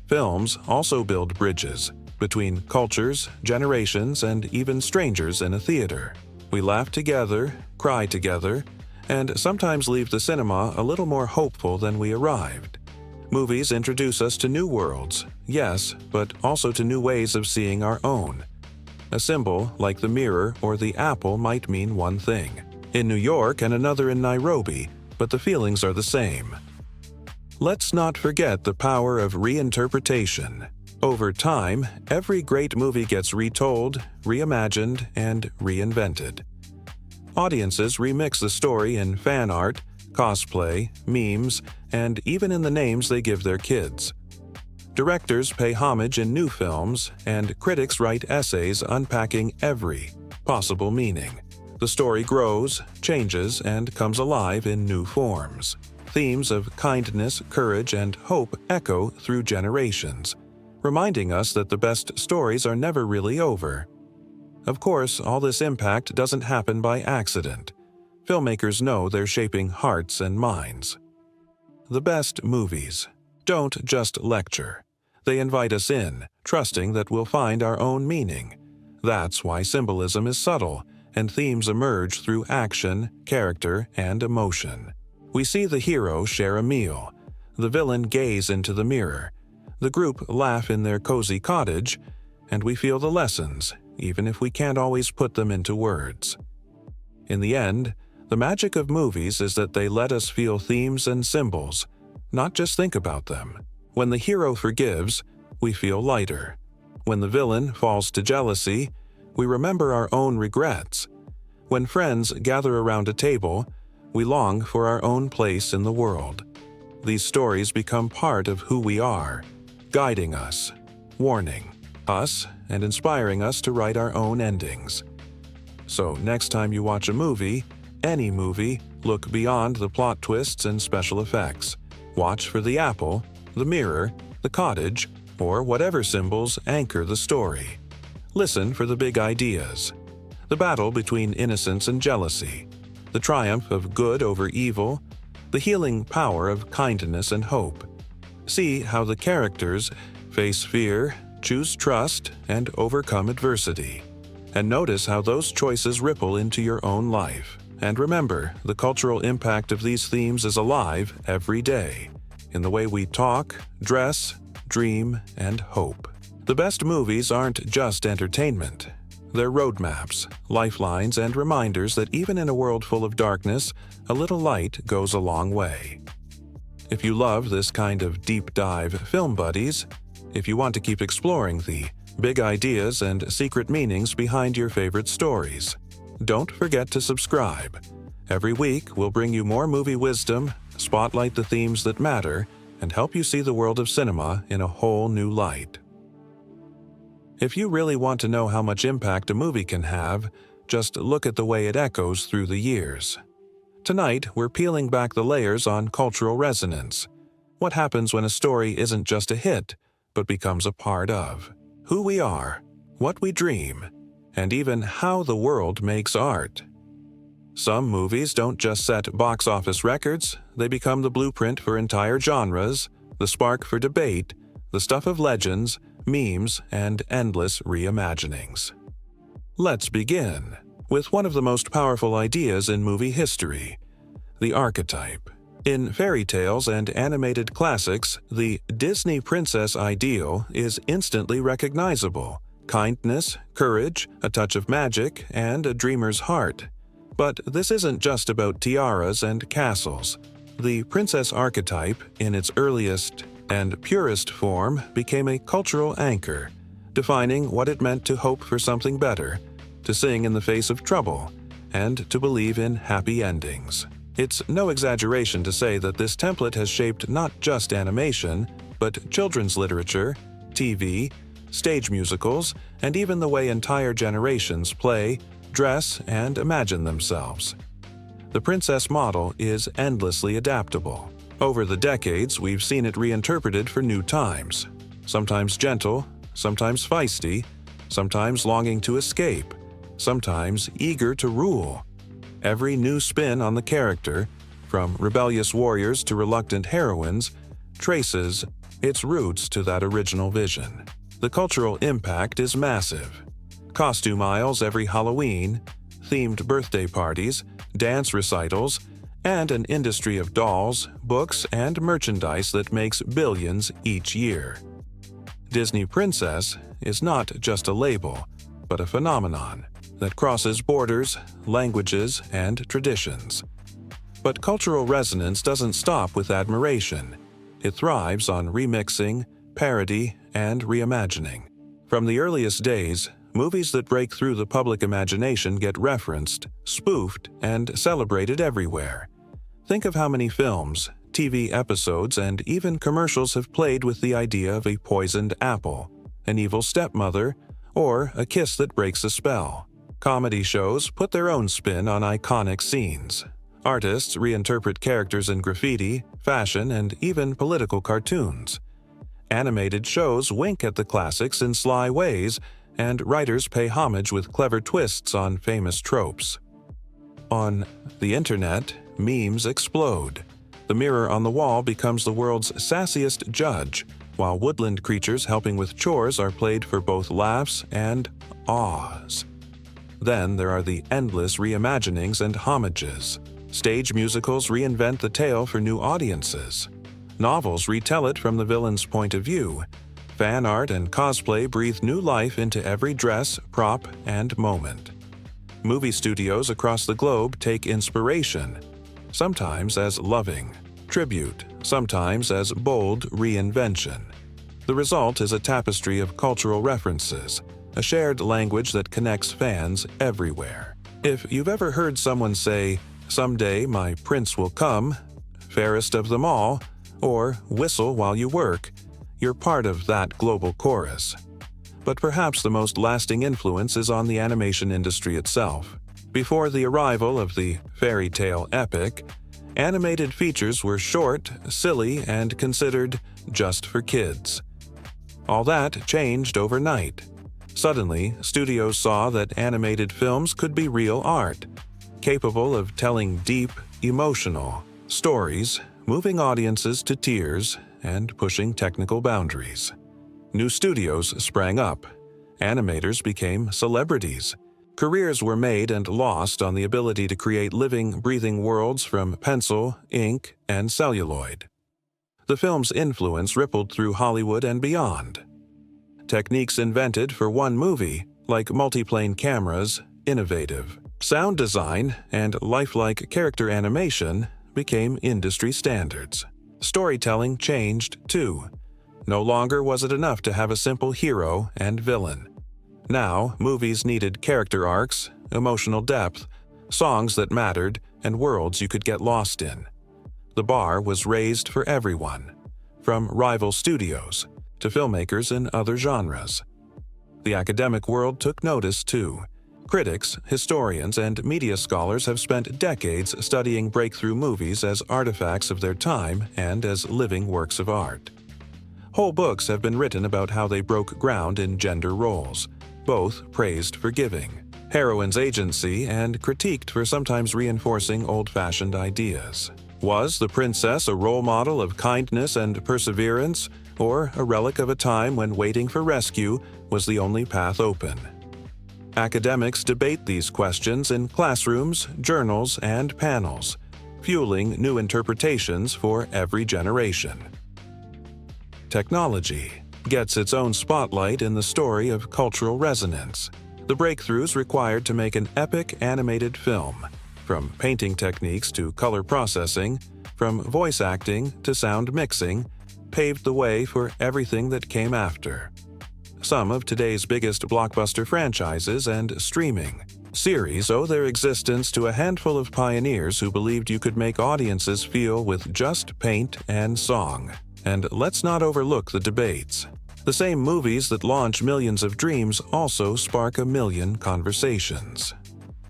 Films also build bridges between cultures, generations, and even strangers in a theater. We laugh together, cry together, and sometimes leave the cinema a little more hopeful than we arrived. Movies introduce us to new worlds, yes, but also to new ways of seeing our own. A symbol like the mirror or the apple might mean one thing in New York and another in Nairobi, but the feelings are the same. Let's not forget the power of reinterpretation. Over time, every great movie gets retold, reimagined, and reinvented. Audiences remix the story in fan art, cosplay, memes, and even in the names they give their kids. Directors pay homage in new films, and critics write essays unpacking every possible meaning. The story grows, changes, and comes alive in new forms. Themes of kindness, courage, and hope echo through generations, reminding us that the best stories are never really over. Of course, all this impact doesn't happen by accident. Filmmakers know they're shaping hearts and minds. The best movies don't just lecture. They invite us in, trusting that we'll find our own meaning. That's why symbolism is subtle, and themes emerge through action, character, and emotion. We see the hero share a meal, The villain gaze into the mirror. The group laugh in their cozy cottage, and we feel the lessons, even if we can't always put them into words. In the end, the magic of movies is that they let us feel themes and symbols, not just think about them. When the hero forgives, we feel lighter. When the villain falls to jealousy, we remember our own regrets. When friends gather around a table, we long for our own place in the world. These stories become part of who we are, guiding us, warning us, and inspiring us to write our own endings. So next time you watch a movie, any movie, look beyond the plot twists and special effects. Watch for the apple, the mirror, the cottage, or whatever symbols anchor the story. Listen for the big ideas. The battle between innocence and jealousy, the triumph of good over evil, the healing power of kindness and hope. See how the characters face fear, choose trust, and overcome adversity. And notice how those choices ripple into your own life. And remember, the cultural impact of these themes is alive every day, in the way we talk, dress, dream, and hope. The best movies aren't just entertainment. They're roadmaps, lifelines, and reminders that even in a world full of darkness, a little light goes a long way. If you love this kind of deep dive film buddies, if you want to keep exploring the big ideas and secret meanings behind your favorite stories, don't forget to subscribe. Every week, we'll bring you more movie wisdom, spotlight the themes that matter, and help you see the world of cinema in a whole new light. If you really want to know how much impact a movie can have, just look at the way it echoes through the years. Tonight, we're peeling back the layers on cultural resonance. What happens when a story isn't just a hit, but becomes a part of who we are, what we dream, and even how the world makes art. Some movies don't just set box office records, they become the blueprint for entire genres, the spark for debate, the stuff of legends, memes, and endless reimaginings. Let's begin with one of the most powerful ideas in movie history, the archetype. In fairy tales and animated classics, the Disney princess ideal is instantly recognizable: kindness, courage, a touch of magic, and a dreamer's heart. But this isn't just about tiaras and castles. The princess archetype, in its earliest and purest form, became a cultural anchor, defining what it meant to hope for something better, to sing in the face of trouble, and to believe in happy endings. It's no exaggeration to say that this template has shaped not just animation, but children's literature, TV, stage musicals, and even the way entire generations play, dress, and imagine themselves. The princess model is endlessly adaptable. Over the decades, we've seen it reinterpreted for new times. Sometimes gentle, sometimes feisty, sometimes longing to escape, sometimes eager to rule. Every new spin on the character, from rebellious warriors to reluctant heroines, traces its roots to that original vision. The cultural impact is massive. Costume aisles every Halloween, themed birthday parties, dance recitals, and an industry of dolls, books, and merchandise that makes billions each year. Disney Princess is not just a label, but a phenomenon that crosses borders, languages, and traditions. But cultural resonance doesn't stop with admiration. It thrives on remixing, parody, and reimagining. From the earliest days, movies that break through the public imagination get referenced, spoofed, and celebrated everywhere. Think of how many films, TV episodes, and even commercials have played with the idea of a poisoned apple, an evil stepmother, or a kiss that breaks a spell. Comedy shows put their own spin on iconic scenes. Artists reinterpret characters in graffiti, fashion, and even political cartoons. Animated shows wink at the classics in sly ways, and writers pay homage with clever twists on famous tropes. On the internet, memes explode. The mirror on the wall becomes the world's sassiest judge, while woodland creatures helping with chores are played for both laughs and awes. Then there are the endless reimaginings and homages. Stage musicals reinvent the tale for new audiences. Novels retell it from the villain's point of view. Fan art and cosplay breathe new life into every dress, prop, and moment. Movie studios across the globe take inspiration, sometimes as loving tribute, sometimes as bold reinvention. The result is a tapestry of cultural references, a shared language that connects fans everywhere. If you've ever heard someone say, "Someday my prince will come," "Fairest of them all," or "Whistle while you work," you're part of that global chorus. But perhaps the most lasting influence is on the animation industry itself. Before the arrival of the fairy tale epic, animated features were short, silly, and considered just for kids. All that changed overnight. Suddenly, studios saw that animated films could be real art, capable of telling deep, emotional stories, moving audiences to tears, and pushing technical boundaries. New studios sprang up. Animators became celebrities. Careers were made and lost on the ability to create living, breathing worlds from pencil, ink, and celluloid. The film's influence rippled through Hollywood and beyond. Techniques invented for one movie, like multiplane cameras, innovative sound design, and lifelike character animation, became industry standards. Storytelling changed, too. No longer was it enough to have a simple hero and villain. Now, movies needed character arcs, emotional depth, songs that mattered, and worlds you could get lost in. The bar was raised for everyone, from rival studios to filmmakers in other genres. The academic world took notice, too. Critics, historians, and media scholars have spent decades studying breakthrough movies as artifacts of their time and as living works of art. Whole books have been written about how they broke ground in gender roles, both praised for giving, heroine's agency, and critiqued for sometimes reinforcing old-fashioned ideas. Was the princess a role model of kindness and perseverance, or a relic of a time when waiting for rescue was the only path open? Academics debate these questions in classrooms, journals, and panels, fueling new interpretations for every generation. Technology gets its own spotlight in the story of cultural resonance. The breakthroughs required to make an epic animated film, from painting techniques to color processing, from voice acting to sound mixing, paved the way for everything that came after. Some of today's biggest blockbuster franchises and streaming series owe their existence to a handful of pioneers who believed you could make audiences feel with just paint and song. And let's not overlook the debates. The same movies that launch millions of dreams also spark a million conversations.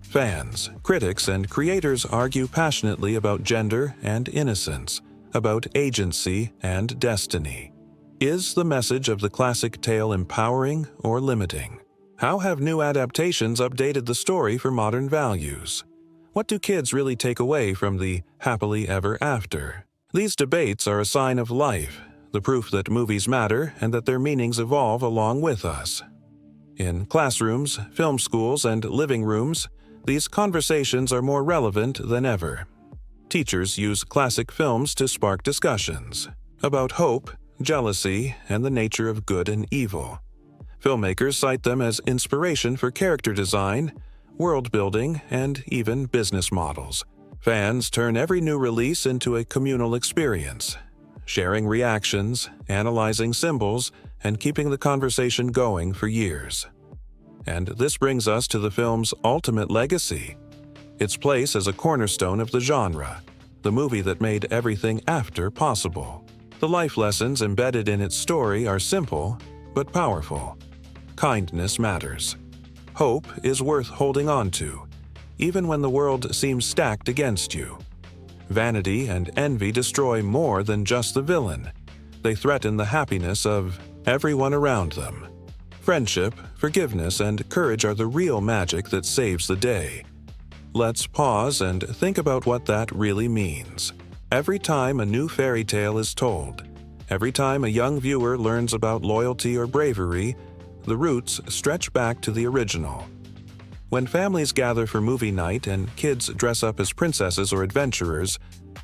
Fans, critics, and creators argue passionately about gender and innocence, about agency and destiny. Is the message of the classic tale empowering or limiting? How have new adaptations updated the story for modern values? What do kids really take away from the happily ever after? These debates are a sign of life, the proof that movies matter and that their meanings evolve along with us. In classrooms, film schools, and living rooms, these conversations are more relevant than ever. Teachers use classic films to spark discussions about hope, jealousy, and the nature of good and evil. Filmmakers cite them as inspiration for character design, world building, and even business models. Fans turn every new release into a communal experience, sharing reactions, analyzing symbols, and keeping the conversation going for years. And this brings us to the film's ultimate legacy, its place as a cornerstone of the genre, the movie that made everything after possible. The life lessons embedded in its story are simple but powerful. Kindness matters. Hope is worth holding on to, even when the world seems stacked against you. Vanity and envy destroy more than just the villain. They threaten the happiness of everyone around them. Friendship, forgiveness, and courage are the real magic that saves the day. Let's pause and think about what that really means. Every time a new fairy tale is told, every time a young viewer learns about loyalty or bravery, the roots stretch back to the original. When families gather for movie night and kids dress up as princesses or adventurers,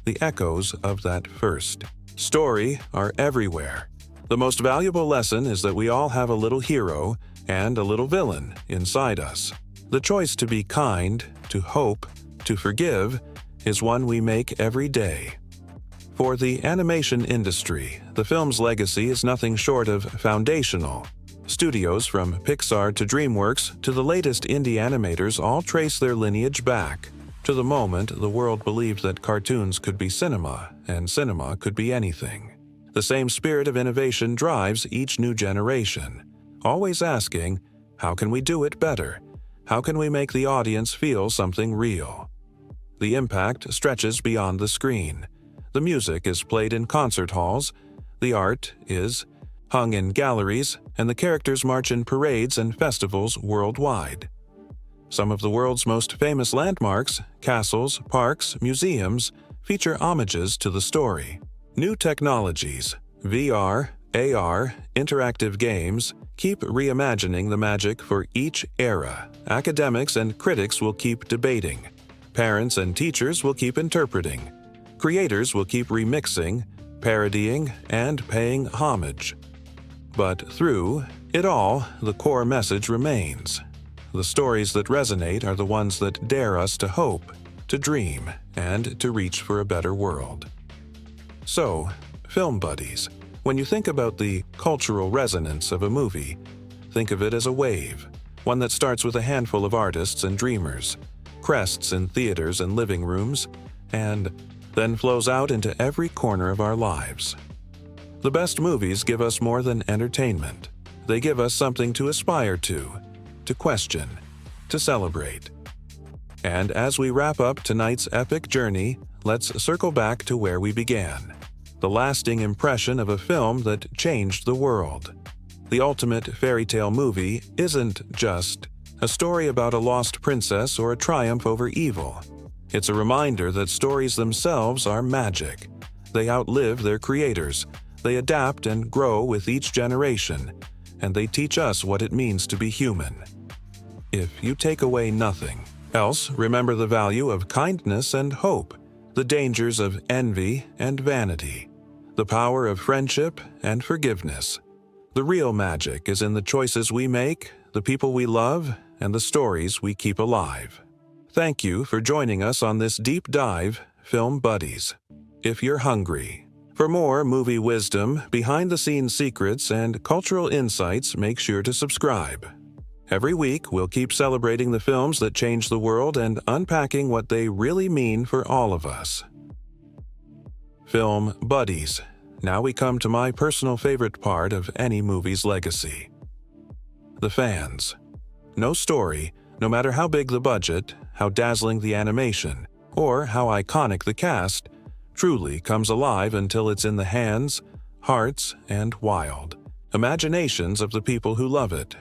the echoes of that first story are everywhere. The most valuable lesson is that we all have a little hero and a little villain inside us. The choice to be kind, to hope, to forgive is one we make every day. For the animation industry, the film's legacy is nothing short of foundational. Studios from Pixar to DreamWorks to the latest indie animators all trace their lineage back to the moment the world believed that cartoons could be cinema and cinema could be anything. The same spirit of innovation drives each new generation, always asking, how can we do it better? How can we make the audience feel something real? The impact stretches beyond the screen. The music is played in concert halls, the art is hung in galleries, and the characters march in parades and festivals worldwide. Some of the world's most famous landmarks, castles, parks, museums, feature homages to the story. New technologies, VR, AR, interactive games, keep reimagining the magic for each era. Academics and critics will keep debating. Parents and teachers will keep interpreting. Creators will keep remixing, parodying, and paying homage. But through it all, the core message remains. The stories that resonate are the ones that dare us to hope, to dream, and to reach for a better world. So, film buddies, when you think about the cultural resonance of a movie, think of it as a wave, one that starts with a handful of artists and dreamers, crests in theaters and living rooms, and then flows out into every corner of our lives. The best movies give us more than entertainment. They give us something to aspire to question, to celebrate. And as we wrap up tonight's epic journey, let's circle back to where we began. The lasting impression of a film that changed the world. The ultimate fairy tale movie isn't just a story about a lost princess or a triumph over evil. It's a reminder that stories themselves are magic. They outlive their creators. They adapt and grow with each generation, and they teach us what it means to be human. If you take away nothing else, remember the value of kindness and hope, the dangers of envy and vanity, the power of friendship and forgiveness. The real magic is in the choices we make, the people we love, and the stories we keep alive. Thank you for joining us on this deep dive, Film Buddies. If you're hungry for more movie wisdom, behind-the-scenes secrets, and cultural insights, make sure to subscribe. Every week, we'll keep celebrating the films that change the world and unpacking what they really mean for all of us. Film Buddies. Now we come to my personal favorite part of any movie's legacy. The fans. No story, no matter how big the budget, how dazzling the animation, or how iconic the cast, truly comes alive until it's in the hands, hearts, and wild imaginations of the people who love it.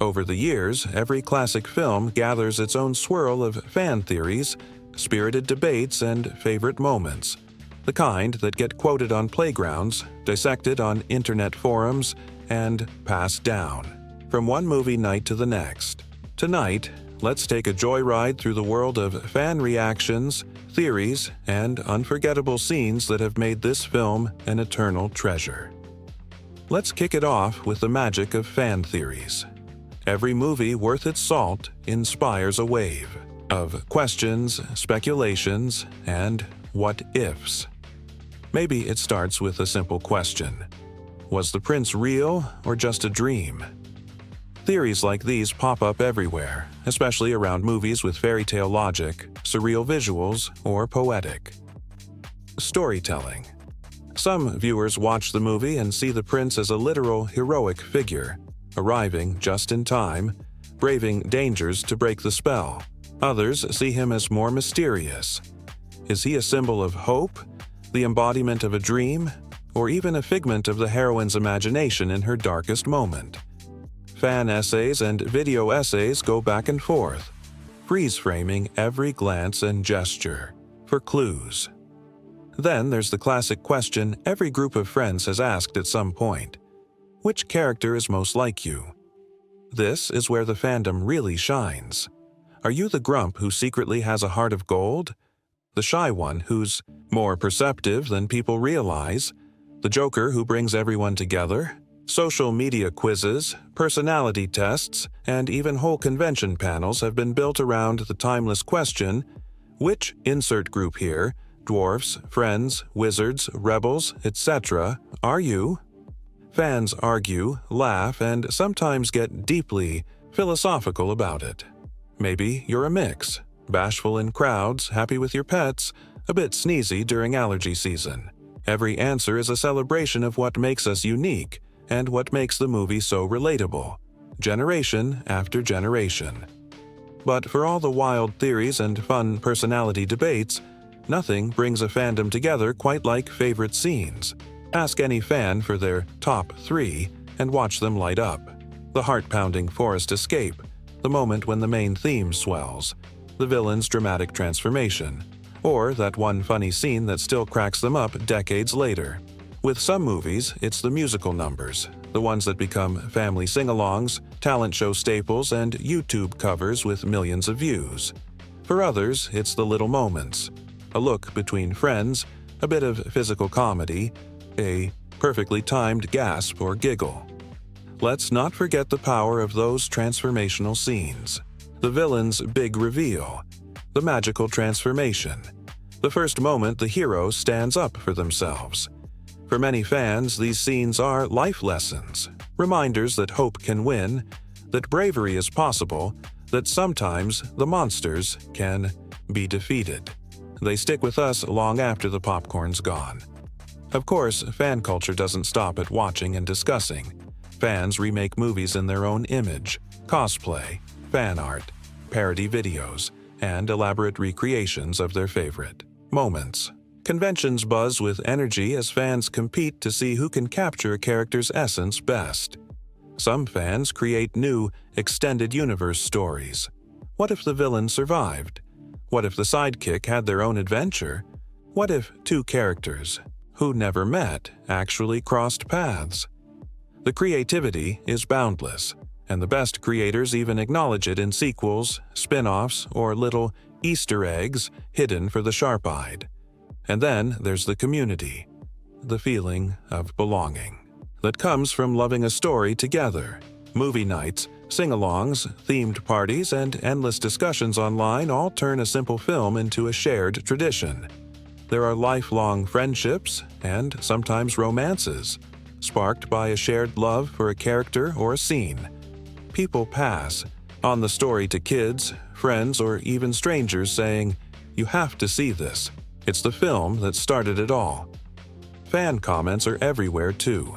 Over the years, every classic film gathers its own swirl of fan theories, spirited debates, and favorite moments. The kind that get quoted on playgrounds, dissected on internet forums, and passed down from one movie night to the next. Tonight, let's take a joyride through the world of fan reactions, theories, and unforgettable scenes that have made this film an eternal treasure. Let's kick it off with the magic of fan theories. Every movie worth its salt inspires a wave of questions, speculations, and what-ifs. Maybe it starts with a simple question. Was the prince real or just a dream? Theories like these pop up everywhere, especially around movies with fairy tale logic, surreal visuals, or poetic. Storytelling. Some viewers watch the movie and see the prince as a literal heroic figure, arriving just in time, braving dangers to break the spell. Others see him as more mysterious. Is he a symbol of hope, the embodiment of a dream, or even a figment of the heroine's imagination in her darkest moment? Fan essays and video essays go back and forth, freeze-framing every glance and gesture for clues. Then there's the classic question every group of friends has asked at some point. Which character is most like you? This is where the fandom really shines. Are you the grump who secretly has a heart of gold? The shy one who's more perceptive than people realize? The Joker who brings everyone together, social media quizzes, personality tests, and even whole convention panels have been built around the timeless question, which insert group here, dwarfs, friends, wizards, rebels, etc., are you? Fans argue, laugh, and sometimes get deeply philosophical about it. Maybe you're a mix, bashful in crowds, happy with your pets, a bit sneezy during allergy season. Every answer is a celebration of what makes us unique and what makes the movie so relatable, generation after generation. But for all the wild theories and fun personality debates, nothing brings a fandom together quite like favorite scenes. Ask any fan for their top 3 and watch them light up. The heart-pounding forest escape, the moment when the main theme swells, the villain's dramatic transformation, or that one funny scene that still cracks them up decades later. With some movies, it's the musical numbers, the ones that become family sing-alongs, talent show staples, and YouTube covers with millions of views. For others, it's the little moments, a look between friends, a bit of physical comedy, a perfectly timed gasp or giggle. Let's not forget the power of those transformational scenes. The villain's big reveal, the magical transformation, the first moment the hero stands up for themselves. For many fans, these scenes are life lessons, reminders that hope can win, that bravery is possible, that sometimes the monsters can be defeated. They stick with us long after the popcorn's gone. Of course, fan culture doesn't stop at watching and discussing. Fans remake movies in their own image, cosplay, fan art, parody videos, and elaborate recreations of their favorite moments. Conventions buzz with energy as fans compete to see who can capture a character's essence best. Some fans create new, extended universe stories. What if the villain survived? What if the sidekick had their own adventure? What if 2 characters, who never met, actually crossed paths? The creativity is boundless, and the best creators even acknowledge it in sequels, spin-offs, or little Easter eggs hidden for the sharp-eyed. And then there's the community, the feeling of belonging that comes from loving a story together. Movie nights, sing-alongs, themed parties, and endless discussions online all turn a simple film into a shared tradition. There are lifelong friendships and sometimes romances, sparked by a shared love for a character or a scene. People pass on the story to kids, friends, or even strangers saying, "You have to see this. It's the film that started it all." Fan comments are everywhere too.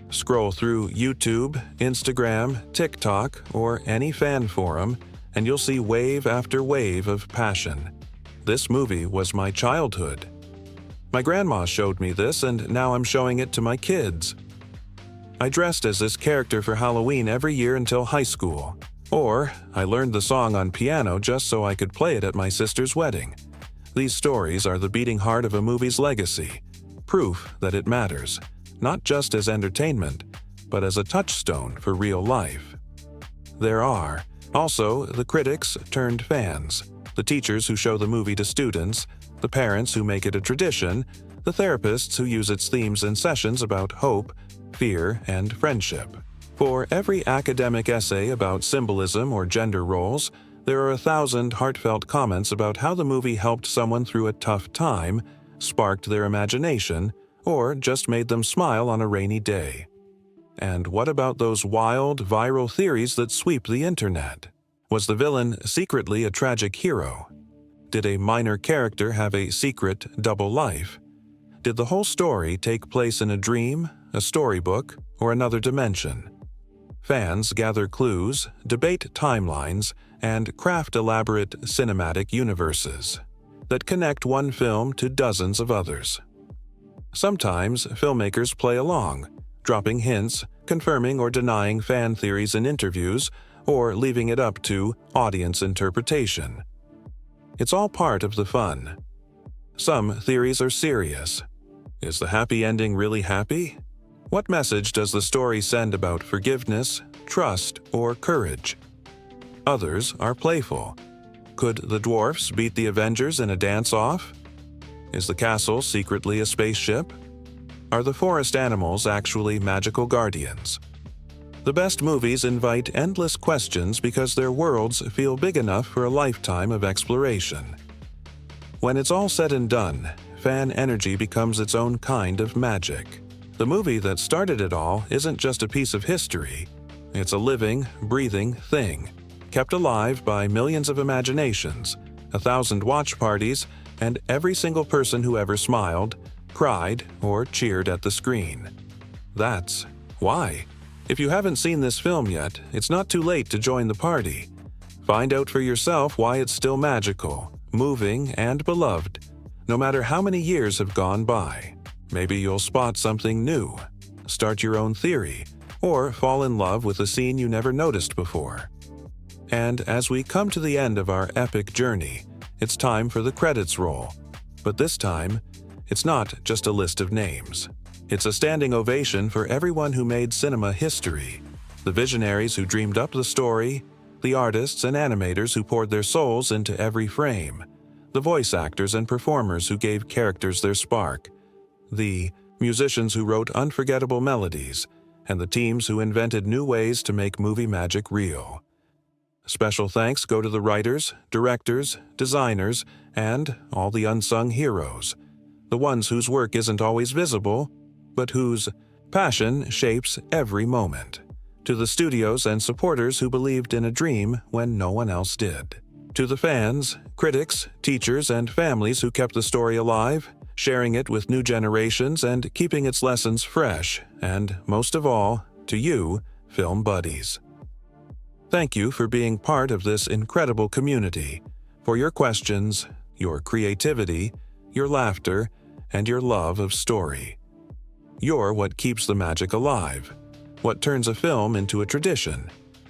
Scroll through YouTube, Instagram, TikTok, or any fan forum, and you'll see wave after wave of passion. This movie was my childhood. My grandma showed me this, and now I'm showing it to my kids. I dressed as this character for Halloween every year until high school. Or, I learned the song on piano just so I could play it at my sister's wedding. These stories are the beating heart of a movie's legacy, proof that it matters, not just as entertainment, but as a touchstone for real life. There are also the critics turned fans, the teachers who show the movie to students, the parents who make it a tradition, the therapists who use its themes in sessions about hope, fear, and friendship. For every academic essay about symbolism or gender roles, there are 1,000 heartfelt comments about how the movie helped someone through a tough time, sparked their imagination, or just made them smile on a rainy day. And what about those wild, viral theories that sweep the internet? Was the villain secretly a tragic hero? Did a minor character have a secret double life? Did the whole story take place in a dream, a storybook, or another dimension? Fans gather clues, debate timelines, and craft elaborate cinematic universes that connect one film to dozens of others. Sometimes filmmakers play along, dropping hints, confirming or denying fan theories in interviews, or leaving it up to audience interpretation. It's all part of the fun. Some theories are serious. Is the happy ending really happy? What message does the story send about forgiveness, trust, or courage? Others are playful. Could the dwarfs beat the Avengers in a dance-off? Is the castle secretly a spaceship? Are the forest animals actually magical guardians? The best movies invite endless questions because their worlds feel big enough for a lifetime of exploration. When it's all said and done, fan energy becomes its own kind of magic. The movie that started it all isn't just a piece of history. It's a living, breathing thing, kept alive by millions of imaginations, 1,000 watch parties, and every single person who ever smiled, cried, or cheered at the screen. That's why. If you haven't seen this film yet, it's not too late to join the party. Find out for yourself why it's still magical, moving, and beloved, no matter how many years have gone by. Maybe you'll spot something new, start your own theory, or fall in love with a scene you never noticed before. And as we come to the end of our epic journey, it's time for the credits roll. But this time, it's not just a list of names. It's a standing ovation for everyone who made cinema history, the visionaries who dreamed up the story, the artists and animators who poured their souls into every frame, the voice actors and performers who gave characters their spark, the musicians who wrote unforgettable melodies, and the teams who invented new ways to make movie magic real. Special thanks go to the writers, directors, designers, and all the unsung heroes, the ones whose work isn't always visible, but whose passion shapes every moment. To the studios and supporters who believed in a dream when no one else did. To the fans, critics, teachers, and families who kept the story alive, sharing it with new generations and keeping its lessons fresh, and most of all, to you, film buddies. Thank you for being part of this incredible community, for your questions, your creativity, your laughter, and your love of story. You're what keeps the magic alive, what turns a film into a tradition,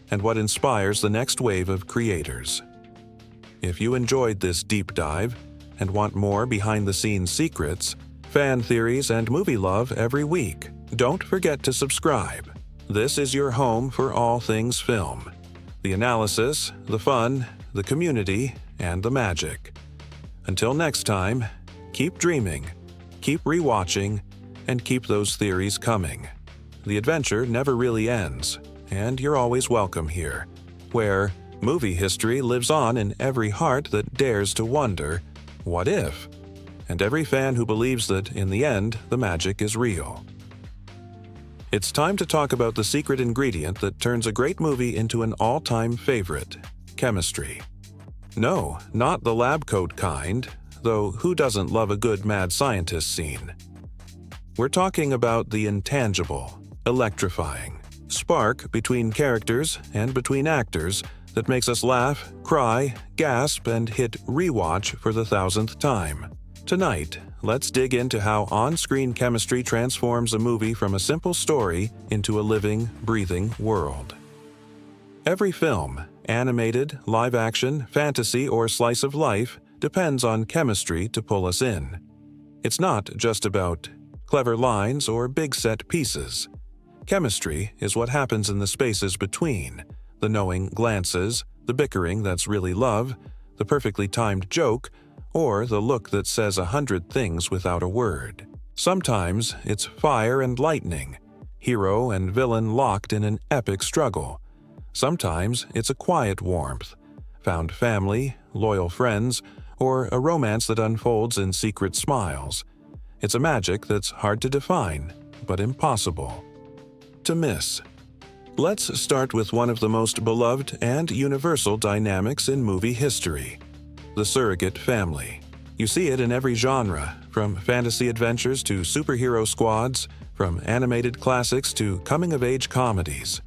and what inspires the next wave of creators. If you enjoyed this deep dive and want more behind-the-scenes secrets, fan theories, and movie love every week, don't forget to subscribe. This is your home for all things film. The analysis, the fun, the community, and the magic. Until next time, keep dreaming, keep rewatching, and keep those theories coming. The adventure never really ends, and you're always welcome here, where movie history lives on in every heart that dares to wonder, what if? And every fan who believes that, in the end, the magic is real. It's time to talk about the secret ingredient that turns a great movie into an all-time favorite: chemistry. No, not the lab coat kind, though who doesn't love a good mad scientist scene? We're talking about the intangible, electrifying spark between characters and between actors that makes us laugh, cry, gasp, and hit rewatch for the 1,000th time. Tonight, let's dig into how on-screen chemistry transforms a movie from a simple story into a living, breathing world. Every film, animated, live-action, fantasy, or slice of life, depends on chemistry to pull us in. It's not just about clever lines or big set pieces. Chemistry is what happens in the spaces between, the knowing glances, the bickering that's really love, the perfectly timed joke, or the look that says 100 things without a word. Sometimes it's fire and lightning, hero and villain locked in an epic struggle. Sometimes it's a quiet warmth, found family, loyal friends, or a romance that unfolds in secret smiles. It's a magic that's hard to define, but impossible to miss. Let's start with one of the most beloved and universal dynamics in movie history: the surrogate family. You see it in every genre, from fantasy adventures to superhero squads, from animated classics to coming-of-age comedies.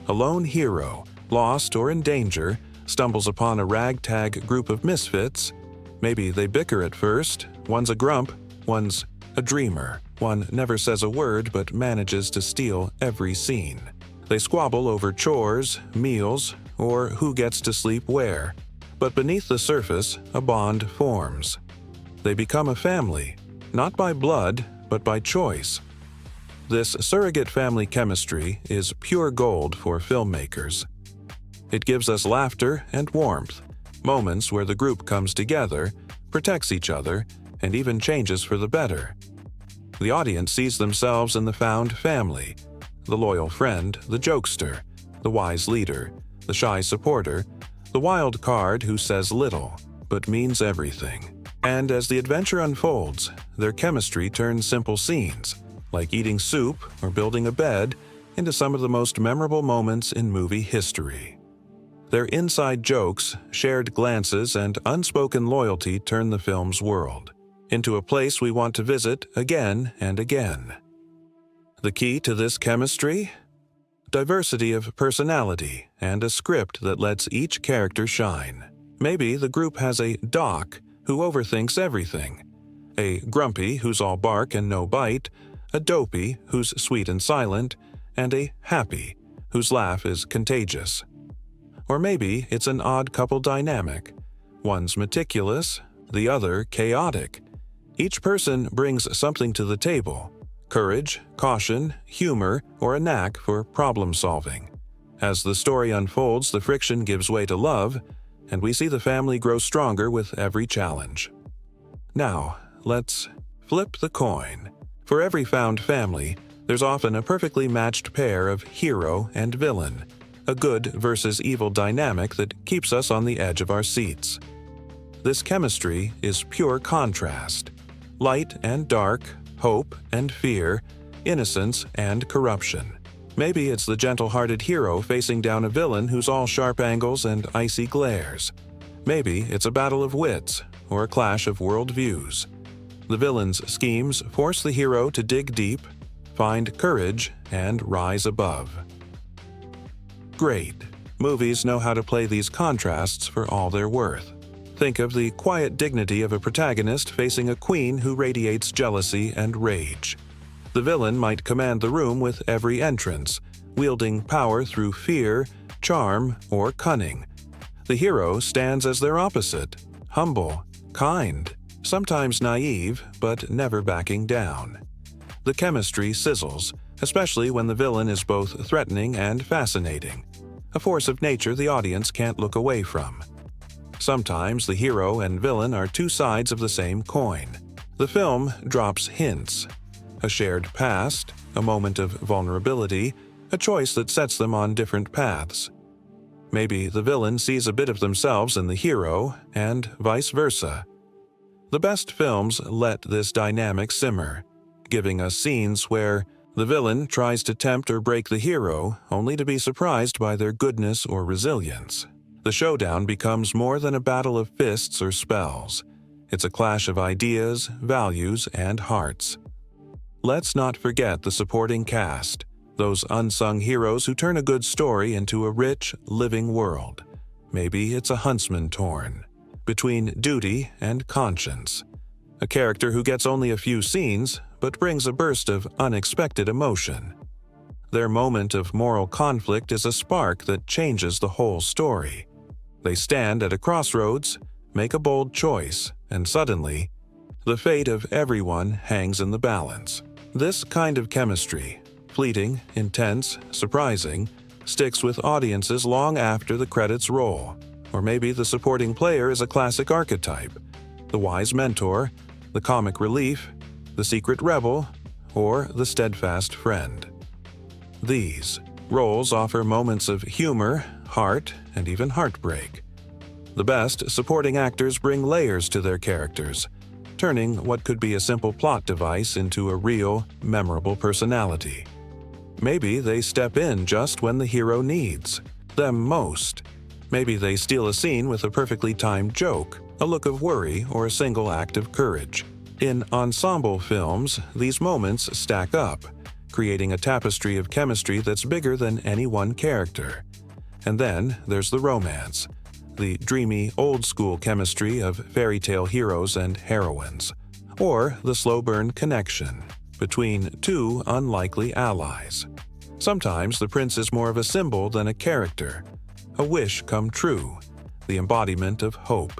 A lone hero, lost or in danger, stumbles upon a ragtag group of misfits. Maybe they bicker at first, one's a grump, one's a dreamer. One never says a word but manages to steal every scene. They squabble over chores, meals, or who gets to sleep where. But beneath the surface, a bond forms. They become a family, not by blood, but by choice. This surrogate family chemistry is pure gold for filmmakers. It gives us laughter and warmth, moments where the group comes together, protects each other, and even changes for the better. The audience sees themselves in the found family, the loyal friend, the jokester, the wise leader, the shy supporter, the wild card who says little but means everything. And as the adventure unfolds, their chemistry turns simple scenes, like eating soup or building a bed, into some of the most memorable moments in movie history. Their inside jokes, shared glances, and unspoken loyalty turn the film's world into a place we want to visit again and again. The key to this chemistry? Diversity of personality and a script that lets each character shine. Maybe the group has a Doc who overthinks everything, a Grumpy who's all bark and no bite, a Dopey who's sweet and silent, and a Happy whose laugh is contagious. Or maybe it's an odd couple dynamic. One's meticulous, the other chaotic. Each person brings something to the table: courage, caution, humor, or a knack for problem solving. As the story unfolds, the friction gives way to love, and we see the family grow stronger with every challenge. Now, let's flip the coin. For every found family, there's often a perfectly matched pair of hero and villain, a good versus evil dynamic that keeps us on the edge of our seats. This chemistry is pure contrast. Light and dark, hope and fear, innocence and corruption. Maybe it's the gentle-hearted hero facing down a villain who's all sharp angles and icy glares. Maybe it's a battle of wits or a clash of worldviews. The villain's schemes force the hero to dig deep, find courage, and rise above. Great. Movies know how to play these contrasts for all they're worth. Think of the quiet dignity of a protagonist facing a queen who radiates jealousy and rage. The villain might command the room with every entrance, wielding power through fear, charm, or cunning. The hero stands as their opposite, humble, kind, sometimes naive, but never backing down. The chemistry sizzles, especially when the villain is both threatening and fascinating, a force of nature the audience can't look away from. Sometimes the hero and villain are two sides of the same coin. The film drops hints: a shared past, a moment of vulnerability, a choice that sets them on different paths. Maybe the villain sees a bit of themselves in the hero, and vice versa. The best films let this dynamic simmer, giving us scenes where the villain tries to tempt or break the hero, only to be surprised by their goodness or resilience. The showdown becomes more than a battle of fists or spells. It's a clash of ideas, values, and hearts. Let's not forget the supporting cast, those unsung heroes who turn a good story into a rich, living world. Maybe it's a huntsman torn between duty and conscience, a character who gets only a few scenes but brings a burst of unexpected emotion. Their moment of moral conflict is a spark that changes the whole story. They stand at a crossroads, make a bold choice, and suddenly, the fate of everyone hangs in the balance. This kind of chemistry, fleeting, intense, surprising, sticks with audiences long after the credits roll. Or maybe the supporting player is a classic archetype: the wise mentor, the comic relief, the secret rebel, or the steadfast friend. These roles offer moments of humor, heart, and even heartbreak. The best supporting actors bring layers to their characters, turning what could be a simple plot device into a real, memorable personality. Maybe they step in just when the hero needs them most. Maybe they steal a scene with a perfectly timed joke, a look of worry, or a single act of courage. In ensemble films, these moments stack up, creating a tapestry of chemistry that's bigger than any one character. And then there's the romance, the dreamy, old-school chemistry of fairy tale heroes and heroines, or the slow-burn connection between two unlikely allies. Sometimes the prince is more of a symbol than a character, a wish come true, the embodiment of hope.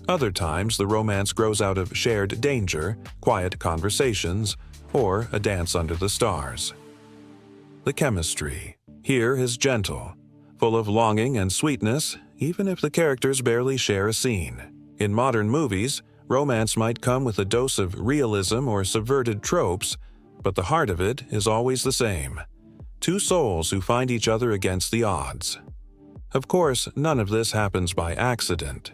Other times, the romance grows out of shared danger, quiet conversations, or a dance under the stars. The chemistry here is gentle, full of longing and sweetness, even if the characters barely share a scene. In modern movies, Romance might come with a dose of realism or subverted tropes, but the heart of it is always the same. Two souls who find each other against the odds. Of course, none of this happens by accident.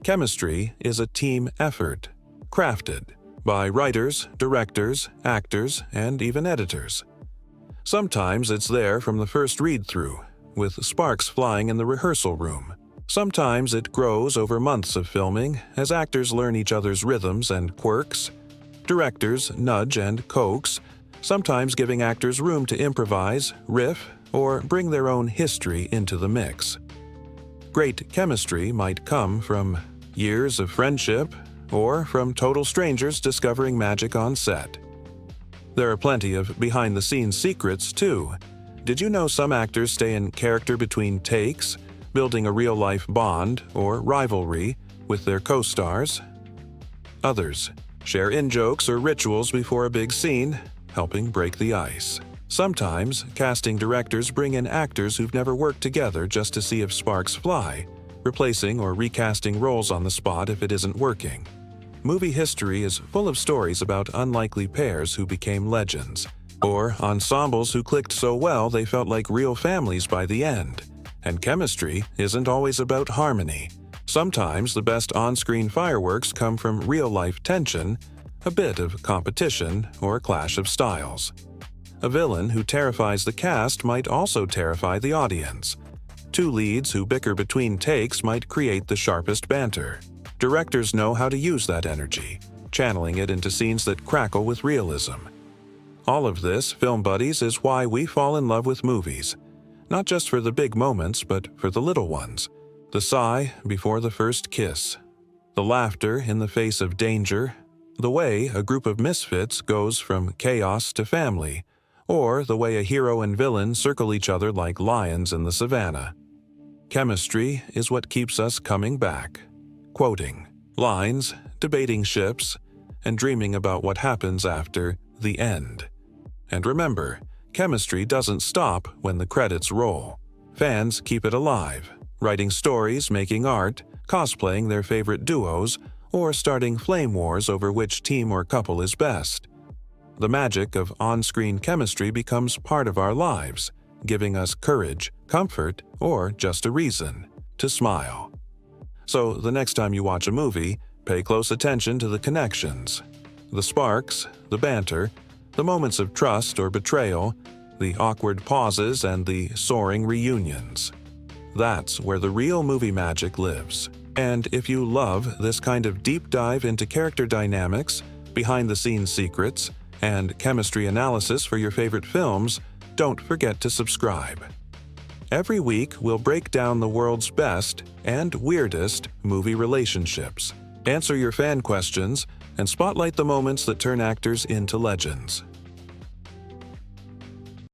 Chemistry is a team effort, crafted by writers, directors, actors, and even editors. Sometimes it's there from the first read-through, with sparks flying in the rehearsal room. Sometimes it grows over months of filming as actors learn each other's rhythms and quirks. Directors nudge and coax, sometimes giving actors room to improvise, riff, or bring their own history into the mix. Great chemistry might come from years of friendship or from total strangers discovering magic on set. There are plenty of behind-the-scenes secrets, too. Did you know some actors stay in character between takes, building a real-life bond or rivalry with their co-stars? Others share in-jokes or rituals before a big scene, helping break the ice. Sometimes, casting directors bring in actors who've never worked together just to see if sparks fly, replacing or recasting roles on the spot if it isn't working. Movie history is full of stories about unlikely pairs who became legends, or ensembles who clicked so well they felt like real families by the end. And chemistry isn't always about harmony. Sometimes the best on-screen fireworks come from real-life tension, a bit of competition, or a clash of styles. A villain who terrifies the cast might also terrify the audience. Two leads who bicker between takes might create the sharpest banter. Directors know how to use that energy, channeling it into scenes that crackle with realism. All of this, film buddies, is why we fall in love with movies. Not just for the big moments, but for the little ones. The sigh before the first kiss. The laughter in the face of danger. The way a group of misfits goes from chaos to family. Or the way a hero and villain circle each other like lions in the savannah. Chemistry is what keeps us coming back. Quoting lines, debating ships, and dreaming about what happens after the end. And remember, chemistry doesn't stop when the credits roll. Fans keep it alive, writing stories, making art, cosplaying their favorite duos, or starting flame wars over which team or couple is best. The magic of on-screen chemistry becomes part of our lives, giving us courage, comfort, or just a reason to smile. So the next time you watch a movie, pay close attention to the connections, the sparks, the banter, the moments of trust or betrayal, the awkward pauses, and the soaring reunions. That's where the real movie magic lives. And if you love this kind of deep dive into character dynamics, behind-the-scenes secrets, and chemistry analysis for your favorite films, don't forget to subscribe. Every week, we'll break down the world's best and weirdest movie relationships, answer your fan questions, and spotlight the moments that turn actors into legends.